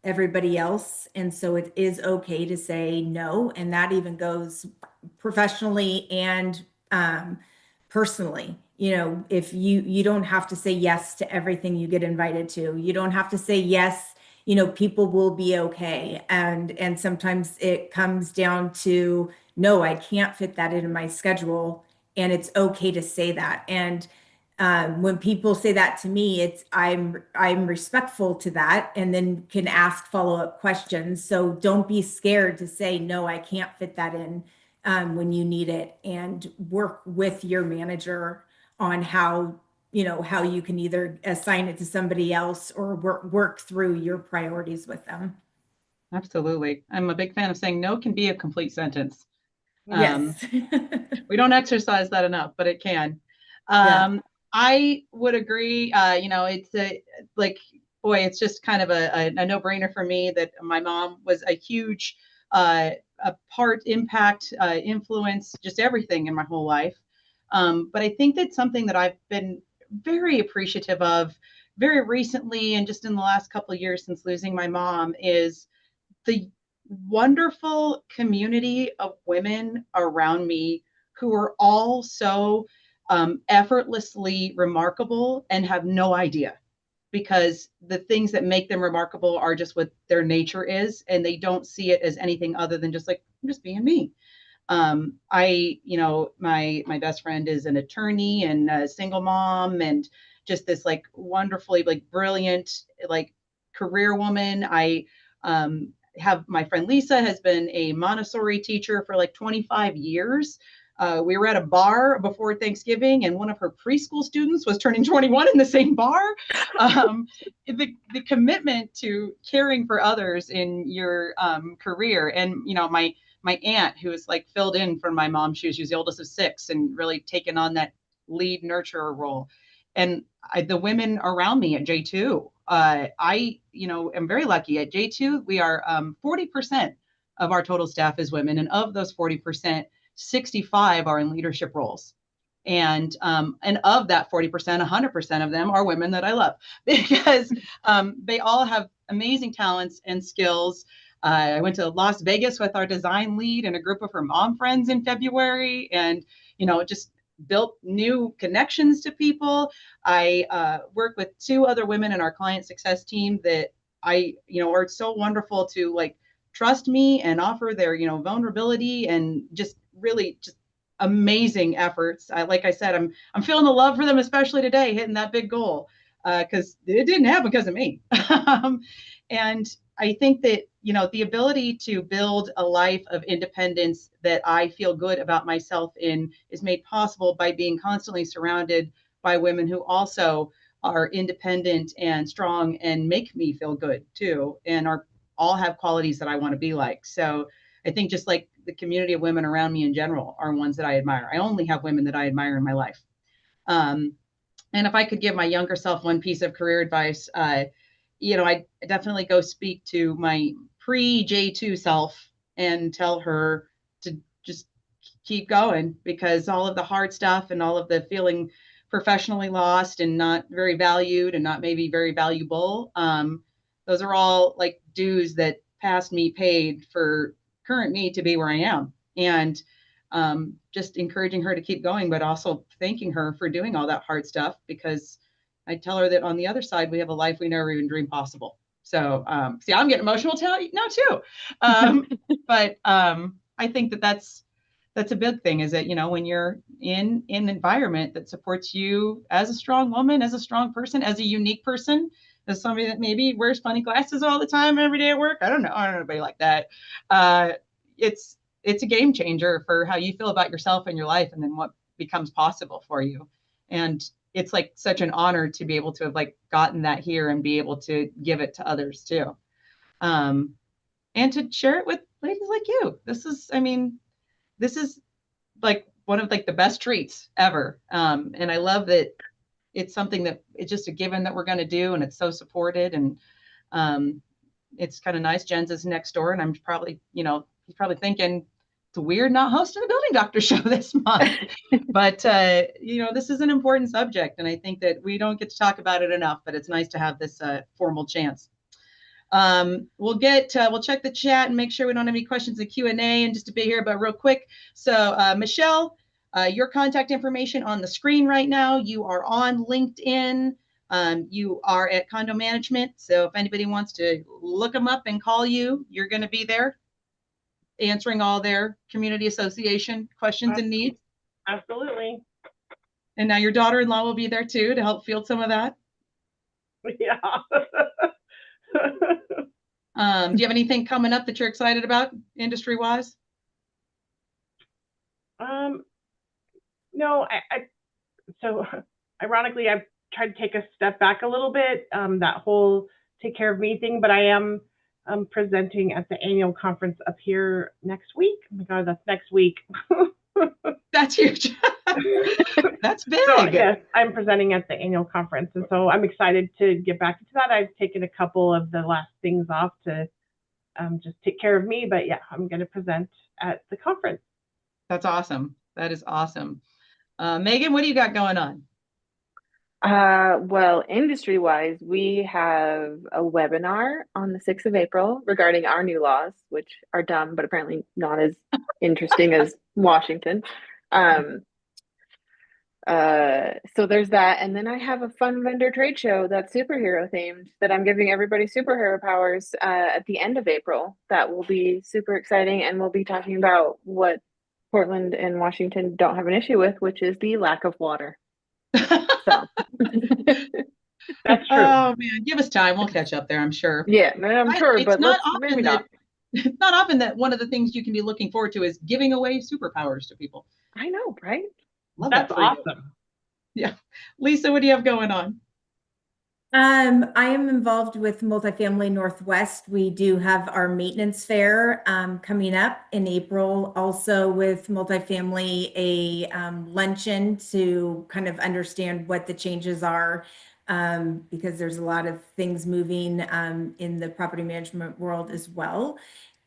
everybody else. And so it is okay to say no. And that even goes professionally and personally. If you don't have to say yes to everything you get invited to. You don't have to say yes. People will be okay. And sometimes it comes down to, no, I can't fit that into my schedule. And it's okay to say that. And when people say that to me, I'm respectful to that, and then can ask follow-up questions. So don't be scared to say, no, I can't fit that in when you need it, and work with your manager on how you can either assign it to somebody else or work through your priorities with them. Absolutely. I'm a big fan of saying no can be a complete sentence. Yes. We don't exercise that enough, but it can. Yeah. I would agree. It's it's just kind of a no-brainer for me that my mom was a huge a part, impact, influence, just everything in my whole life. But I think that's something that I've been very appreciative of very recently, and just in the last couple of years since losing my mom, is the wonderful community of women around me who are all so effortlessly remarkable and have no idea, because the things that make them remarkable are just what their nature is, and they don't see it as anything other than just like, I'm just being me. My best friend is an attorney and a single mom, and just this like wonderfully like brilliant like career woman. I have my friend Lisa has been a Montessori teacher for like 25 years. We were at a bar before Thanksgiving, and one of her preschool students was turning 21 in the same bar. The commitment to caring for others in your career, and my aunt, who was like filled in for my mom. She was the oldest of 6 and really taken on that lead nurturer role. And the women around me at J2, I am very lucky. At J2, we are 40% of our total staff is women, and of those 40%, 65 are in leadership roles. And of that 40%, 100% of them are women that I love, because they all have amazing talents and skills. I went to Las Vegas with our design lead and a group of her mom friends in February, and just built new connections to people. I work with 2 other women in our client success team that are so wonderful to like trust me and offer their vulnerability, and just really just amazing efforts. Like I said, I'm feeling the love for them, especially today, hitting that big goal, because it didn't happen because of me. And I think that the ability to build a life of independence that I feel good about myself in is made possible by being constantly surrounded by women who also are independent and strong and make me feel good too, and all have qualities that I want to be like. So I think just like the community of women around me in general are ones that I admire. I only have women that I admire in my life. And if I could give my younger self one piece of career advice, I definitely go speak to my pre-J2 self and tell her to just keep going, because all of the hard stuff and all of the feeling professionally lost and not very valued and not maybe very valuable, those are all like dues that past me paid for current me to be where I am. And just encouraging her to keep going, but also thanking her for doing all that hard stuff, because I tell her that on the other side, we have a life we never even dreamed possible. So, see, I'm getting emotional now too. But I think that that's a big thing, is that, you know, when you're in an environment that supports you as a strong woman, as a strong person, as a unique person, as somebody that maybe wears funny glasses all the time every day at work. I don't know anybody like that. It's a game changer for how you feel about yourself and your life, and then what becomes possible for you. And it's like such an honor to be able to have like gotten that here and be able to give it to others too. And to share it with ladies like you. This is like one of like the best treats ever. And I love that it's something that it's just a given that we're going to do, and it's so supported. And it's kind of nice. Jen's is next door, and I'm probably, you know, he's probably thinking it's weird not hosting a building doctor show this month. But you know, this is an important subject, and I think that we don't get to talk about it enough, but it's nice to have this formal chance. We'll check the chat and make sure we don't have any questions in the Q&A in just a bit here, but real quick. So Michelle, your contact information on the screen right now. You are on LinkedIn. You are at Condo Management. So if anybody wants to look them up and call you, you're going to be there answering all their community association questions and needs. Absolutely. And now your daughter-in-law will be there too to help field some of that. Yeah. Do you have anything coming up that you're excited about industry-wise? No, so ironically, I've tried to take a step back a little bit, that whole take care of me thing, but I am presenting at the annual conference up here next week. Oh my God, that's next week. That's huge. That's big. So, yes, I'm presenting at the annual conference, and so I'm excited to get back into that. I've taken a couple of the last things off to just take care of me, but yeah, I'm going to present at the conference. That's awesome. That is awesome. Megan, what do you got going on? Well, industry-wise, we have a webinar on the 6th of April regarding our new laws, which are dumb, but apparently not as interesting as Washington. So there's that. And then I have a fun vendor trade show that's superhero themed that I'm giving everybody superhero powers at the end of April. That will be super exciting. And we'll be talking about what Portland and Washington don't have an issue with, which is the lack of water. So that's true. Oh man, give us time. We'll catch up there, I'm sure. Yeah, I'm sure, but maybe not. It's not often that one of the things you can be looking forward to is giving away superpowers to people. I know, right? Love That's that for awesome. you. Yeah. Lisa, what do you have going on? I am involved with Multifamily Northwest. We do have our maintenance fair coming up in April. Also with Multifamily, a luncheon to kind of understand what the changes are, because there's a lot of things moving in the property management world as well.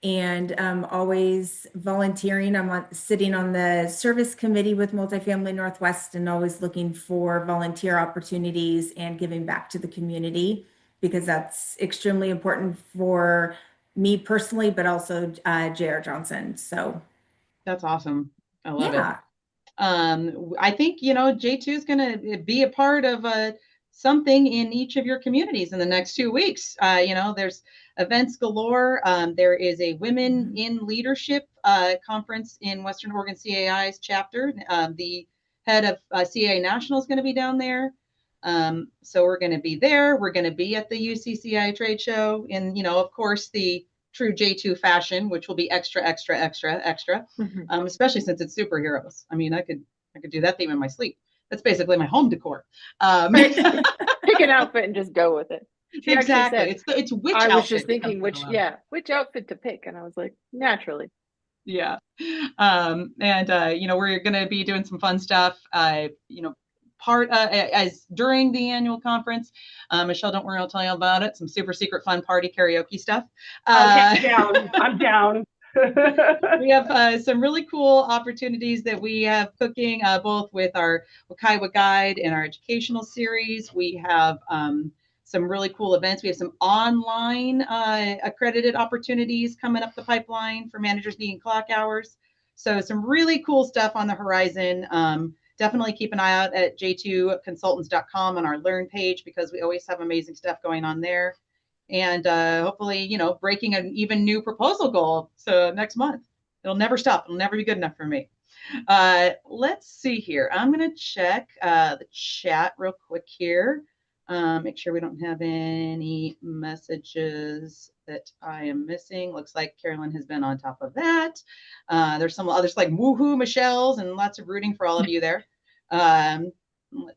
And always volunteering. I'm sitting on the service committee with Multifamily Northwest, and always looking for volunteer opportunities and giving back to the community, because that's extremely important for me personally, but also J.R. Johnson. So that's awesome. I love it. I think, you know, J2 is going to be a part of something in each of your communities in the next 2 weeks. You know, there's events galore. There is a Women in Leadership conference in Western Oregon CAI's chapter. The head of CAI National is going to be down there. So we're going to be there. We're going to be at the UCCI trade show in, you know, of course, the true J2 fashion, which will be extra, especially since it's superheroes. I mean, I could do that theme in my sleep. That's basically my home decor. Pick an outfit and just go with it. She exactly. Said, it's which I outfit. was just thinking which outfit to pick, and I was like, naturally. Yeah. You know, we're going to be doing some fun stuff. You know, as during the annual conference. Michelle, don't worry, I'll tell you all about it. Some super secret fun party karaoke stuff. I'm down. We have some really cool opportunities that we have cooking, both with our Wakaiwa Guide and our educational series. We have some really cool events. We have some online accredited opportunities coming up the pipeline for managers needing clock hours. So some really cool stuff on the horizon. Definitely keep an eye out at j2consultants.com on our Learn page, because we always have amazing stuff going on there. And hopefully, breaking an even new proposal goal. So next month, it'll never stop. It'll never be good enough for me. Let's see here. I'm going to check the chat real quick here. Make sure we don't have any messages that I am missing. Looks like Carolyn has been on top of that. There's some others like woohoo Michelle's and lots of rooting for all of you there. Let's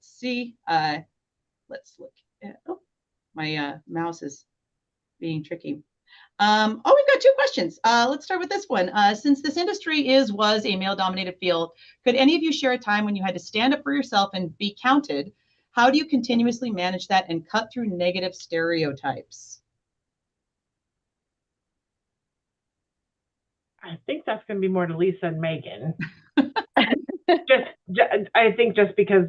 see. Let's look at, my mouse is being tricky. We've got 2 questions. Let's start with this one. Since this industry was a male-dominated field, could any of you share a time when you had to stand up for yourself and be counted? How do you continuously manage that and cut through negative stereotypes? I think that's going to be more to Lisa and Megan. I think just because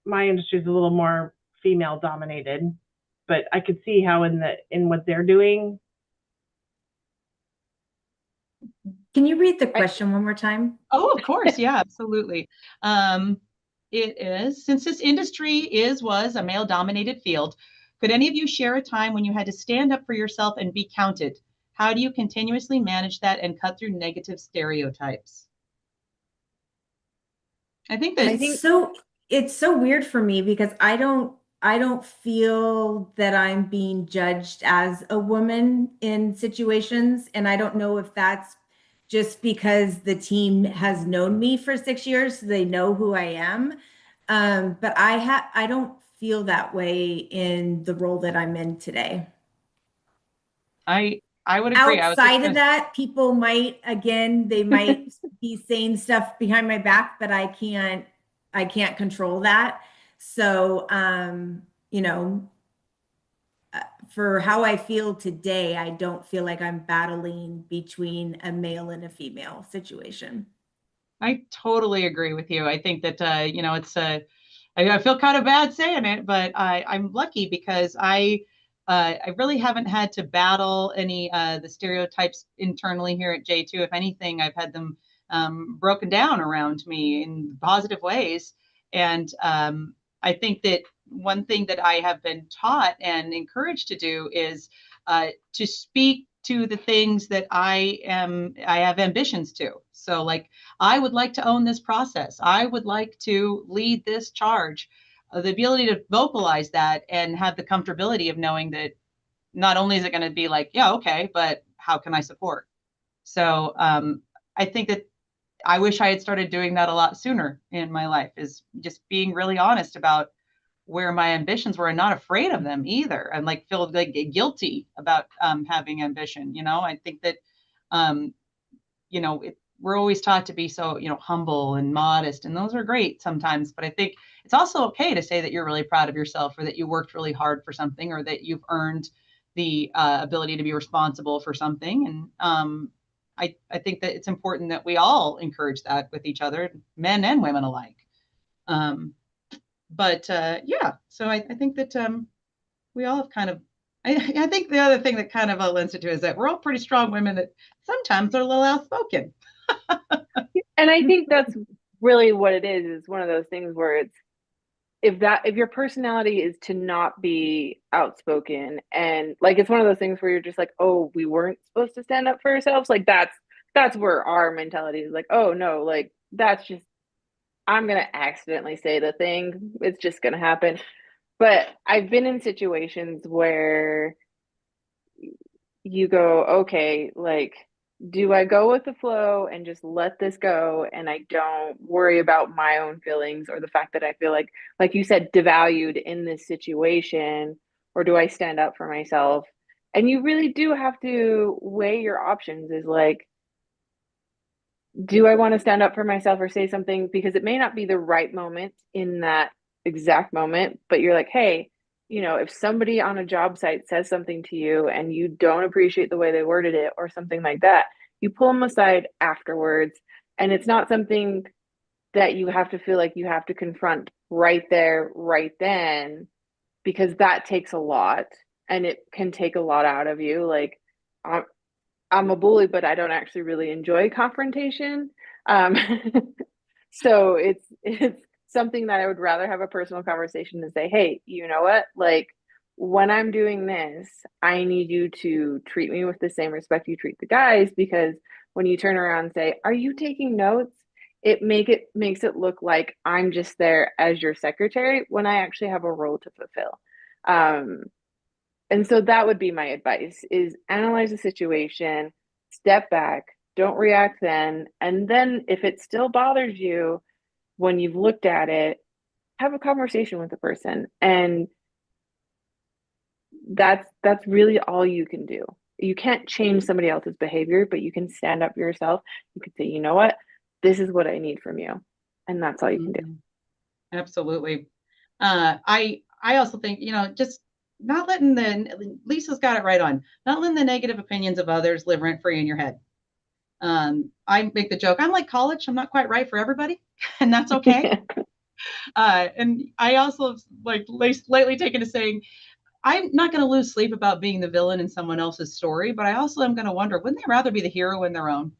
my industry is a little more female dominated, but I could see how in what they're doing. Can you read the question one more time? Oh, of course. Yeah, absolutely. It is, since this industry was a male dominated field, could any of you share a time when you had to stand up for yourself and be counted? How do you continuously manage that and cut through negative stereotypes? I think it's so weird for me, because I don't feel that I'm being judged as a woman in situations. And I don't know if that's just because the team has known me for 6 years, so they know who I am. But I don't feel that way in the role that I'm in today. I would agree. Outside of that, people might be saying stuff behind my back, but I can't control that. So, for how I feel today, I don't feel like I'm battling between a male and a female situation. I totally agree with you. I think that, I feel kind of bad saying it, but I'm lucky because I really haven't had to battle any the stereotypes internally here at J2. If anything, I've had them broken down around me in positive ways. And I think that one thing that I have been taught and encouraged to do is to speak to the things that I have ambitions to. So like, I would like to own this process. I would like to lead this charge. The ability to vocalize that and have the comfortability of knowing that not only is it going to be like, yeah, okay, but how can I support? So I think that I wish I had started doing that a lot sooner in my life, is just being really honest about where my ambitions were and not afraid of them either. And like feel like guilty about having ambition. I think that, we're always taught to be so, humble and modest, and those are great sometimes, but I think it's also okay to say that you're really proud of yourself, or that you worked really hard for something, or that you've earned the ability to be responsible for something. And I think that it's important that we all encourage that with each other, men and women alike. So I think that we all have kind of, I think the other thing that kind of lends it to is that we're all pretty strong women that sometimes are a little outspoken. And I think that's really what it is one of those things where it's, if your personality is to not be outspoken, and like, it's one of those things where you're just like, oh, we weren't supposed to stand up for ourselves. Like that's where our mentality is like, oh no, like that's just, I'm going to accidentally say the thing. It's just going to happen. But I've been in situations where you go, okay, like, do I go with the flow and just let this go, and I don't worry about my own feelings or the fact that I feel like you said, devalued in this situation, or do I stand up for myself? And you really do have to weigh your options, is like, do I want to stand up for myself or say something? Because it may not be the right moment in that exact moment, but you're like, hey, if somebody on a job site says something to you and you don't appreciate the way they worded it or something like that, you pull them aside afterwards. And it's not something that you have to feel like you have to confront right there, right then. because that takes a lot and it can take a lot out of you. Like, I'm a bully, but I don't actually really enjoy confrontation. Um, so it's something that I would rather have a personal conversation and say, hey, you know what? Like, when I'm doing this, I need you to treat me with the same respect you treat the guys, because when you turn around and say, are you taking notes? It makes it look like I'm just there as your secretary when I actually have a role to fulfill. Um, and so that would be my advice, is analyze the situation, step back, don't react then. And then if it still bothers you when you've looked at it, have a conversation with the person. And that's really all you can do. You can't change somebody else's behavior, but you can stand up for yourself. You could say, you know what? This is what I need from you. And that's all you can do. Absolutely. I also think, just not letting Lisa's got it right on, not letting the negative opinions of others live rent free in your head. I make the joke, I'm like college, I'm not quite right for everybody, and that's okay. And I also have like lately taken to saying, I'm not going to lose sleep about being the villain in someone else's story, but I also am going to wonder, wouldn't they rather be the hero in their own?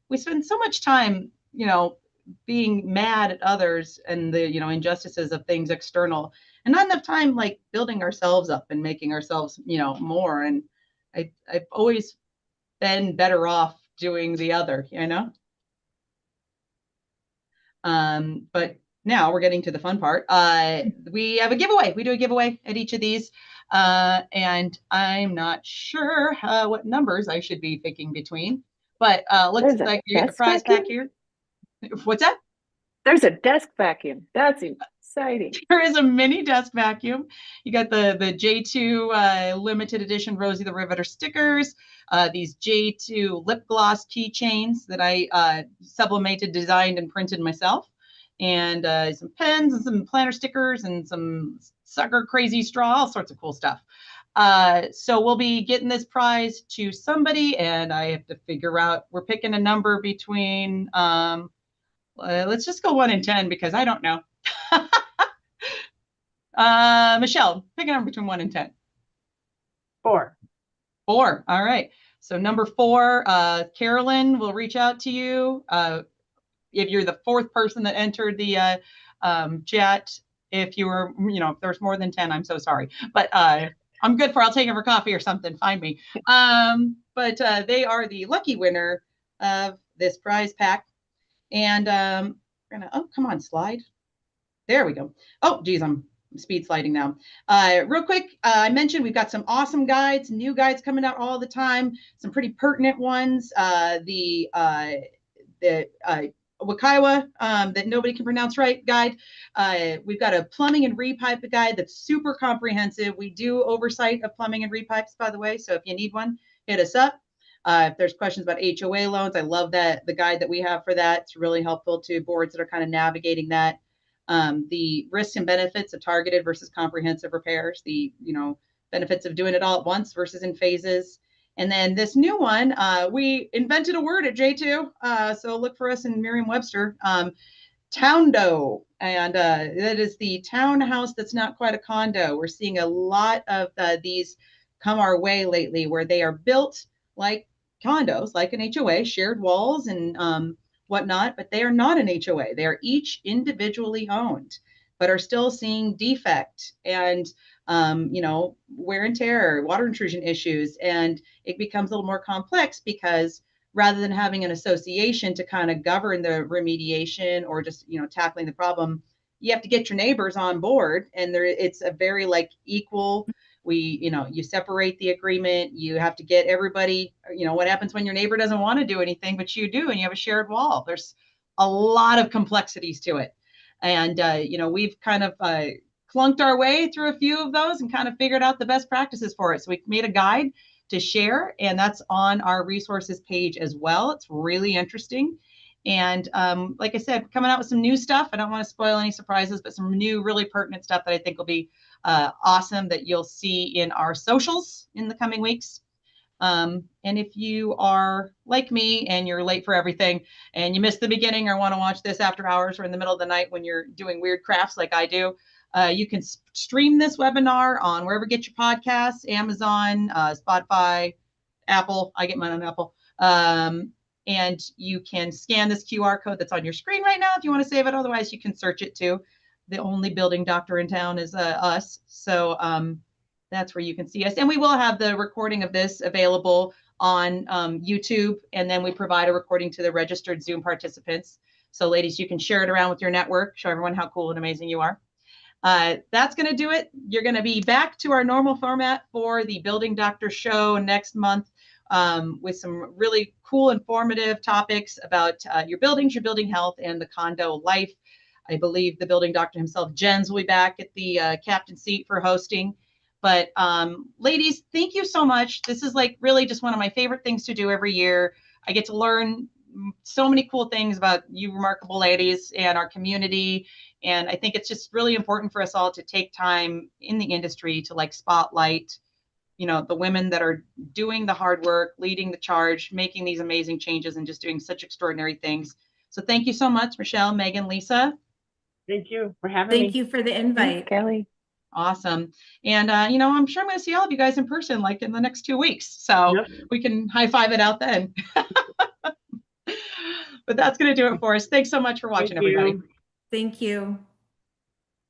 We spend so much time, being mad at others and the, injustices of things external, and not enough time like building ourselves up and making ourselves, more. And I've always been better off doing the other, But now we're getting to the fun part. We have a giveaway. We do a giveaway at each of these. And I'm not sure what numbers I should be picking between, but looks like you get the prize pack here. What's that? There's a desk vacuum. That's exciting. There is a mini desk vacuum. You got the J2 limited edition Rosie the Riveter stickers, these J2 lip gloss keychains that I sublimated, designed, and printed myself, and some pens and some planner stickers and some sucker crazy straw, all sorts of cool stuff. So we'll be getting this prize to somebody, and I have to figure out, we're picking a number between, let's just go 1 and 10 because I don't know. Michelle, pick a number between 1 and 10. 4. 4. All right. So number 4, Carolyn will reach out to you. If you're the 4th person that entered the chat, if you were, if there's more than 10, I'm so sorry. But I'm good for, I'll take her for coffee or something. Find me. But they are the lucky winner of this prize pack. And we're gonna, oh, come on, slide. There we go. Oh, geez, I'm speed sliding now. Real quick, I mentioned we've got some awesome guides, new guides coming out all the time, some pretty pertinent ones. The Wakaiwa, that nobody can pronounce right guide. We've got a plumbing and repipe guide that's super comprehensive. We do oversight of plumbing and repipes, by the way, so if you need one, hit us up. If there's questions about HOA loans, I love that the guide that we have for that. It's really helpful to boards that are kind of navigating that. The risks and benefits of targeted versus comprehensive repairs, the benefits of doing it all at once versus in phases. And then this new one, we invented a word at J2, so look for us in Merriam-Webster, toundo, and that is the townhouse that's not quite a condo. We're seeing a lot of these come our way lately, where they are built like condos, like an HOA, shared walls and whatnot, but they are not an HOA. They are each individually owned, but are still seeing defect and, wear and tear, water intrusion issues. And it becomes a little more complex because rather than having an association to kind of govern the remediation or just, tackling the problem, you have to get your neighbors on board. And it's a very equal, you separate the agreement. You have to get everybody, what happens when your neighbor doesn't want to do anything, but you do, and you have a shared wall. There's a lot of complexities to it. And, we've kind of clunked our way through a few of those and kind of figured out the best practices for it. So we made a guide to share, and that's on our resources page as well. It's really interesting. And like I said, coming out with some new stuff. I don't want to spoil any surprises, but some new, really pertinent stuff that I think will be awesome that you'll see in our socials in the coming weeks. And if you are like me and you're late for everything and you missed the beginning or want to watch this after hours or in the middle of the night when you're doing weird crafts like I do, you can stream this webinar on wherever you get your podcasts, Amazon, Spotify, Apple. I get mine on Apple. And you can scan this QR code that's on your screen right now if you want to save it. Otherwise, you can search it too. The only building doctor in town is us. So that's where you can see us. And we will have the recording of this available on YouTube. And then we provide a recording to the registered Zoom participants. So ladies, you can share it around with your network, show everyone how cool and amazing you are. That's going to do it. You're going to be back to our normal format for the Building Doctor Show next month with some really cool, informative topics about your buildings, your building health, and the condo life. I believe the building doctor himself, Jens, will be back at the captain seat for hosting. But ladies, thank you so much. This is like really just one of my favorite things to do every year. I get to learn so many cool things about you remarkable ladies and our community. And I think it's just really important for us all to take time in the industry to like spotlight, you know, the women that are doing the hard work, leading the charge, making these amazing changes and just doing such extraordinary things. So thank you so much, Michelle, Megan, Lisa. Thank you for having me. Thank you for the invite. Thanks, Kelli. Awesome. And, you know, I'm sure I'm going to see all of you guys in person like in the next 2 weeks. So Yep. we can high five it out then. But that's going to do it for us. Thanks so much for watching, Thank you. everybody. Thank you.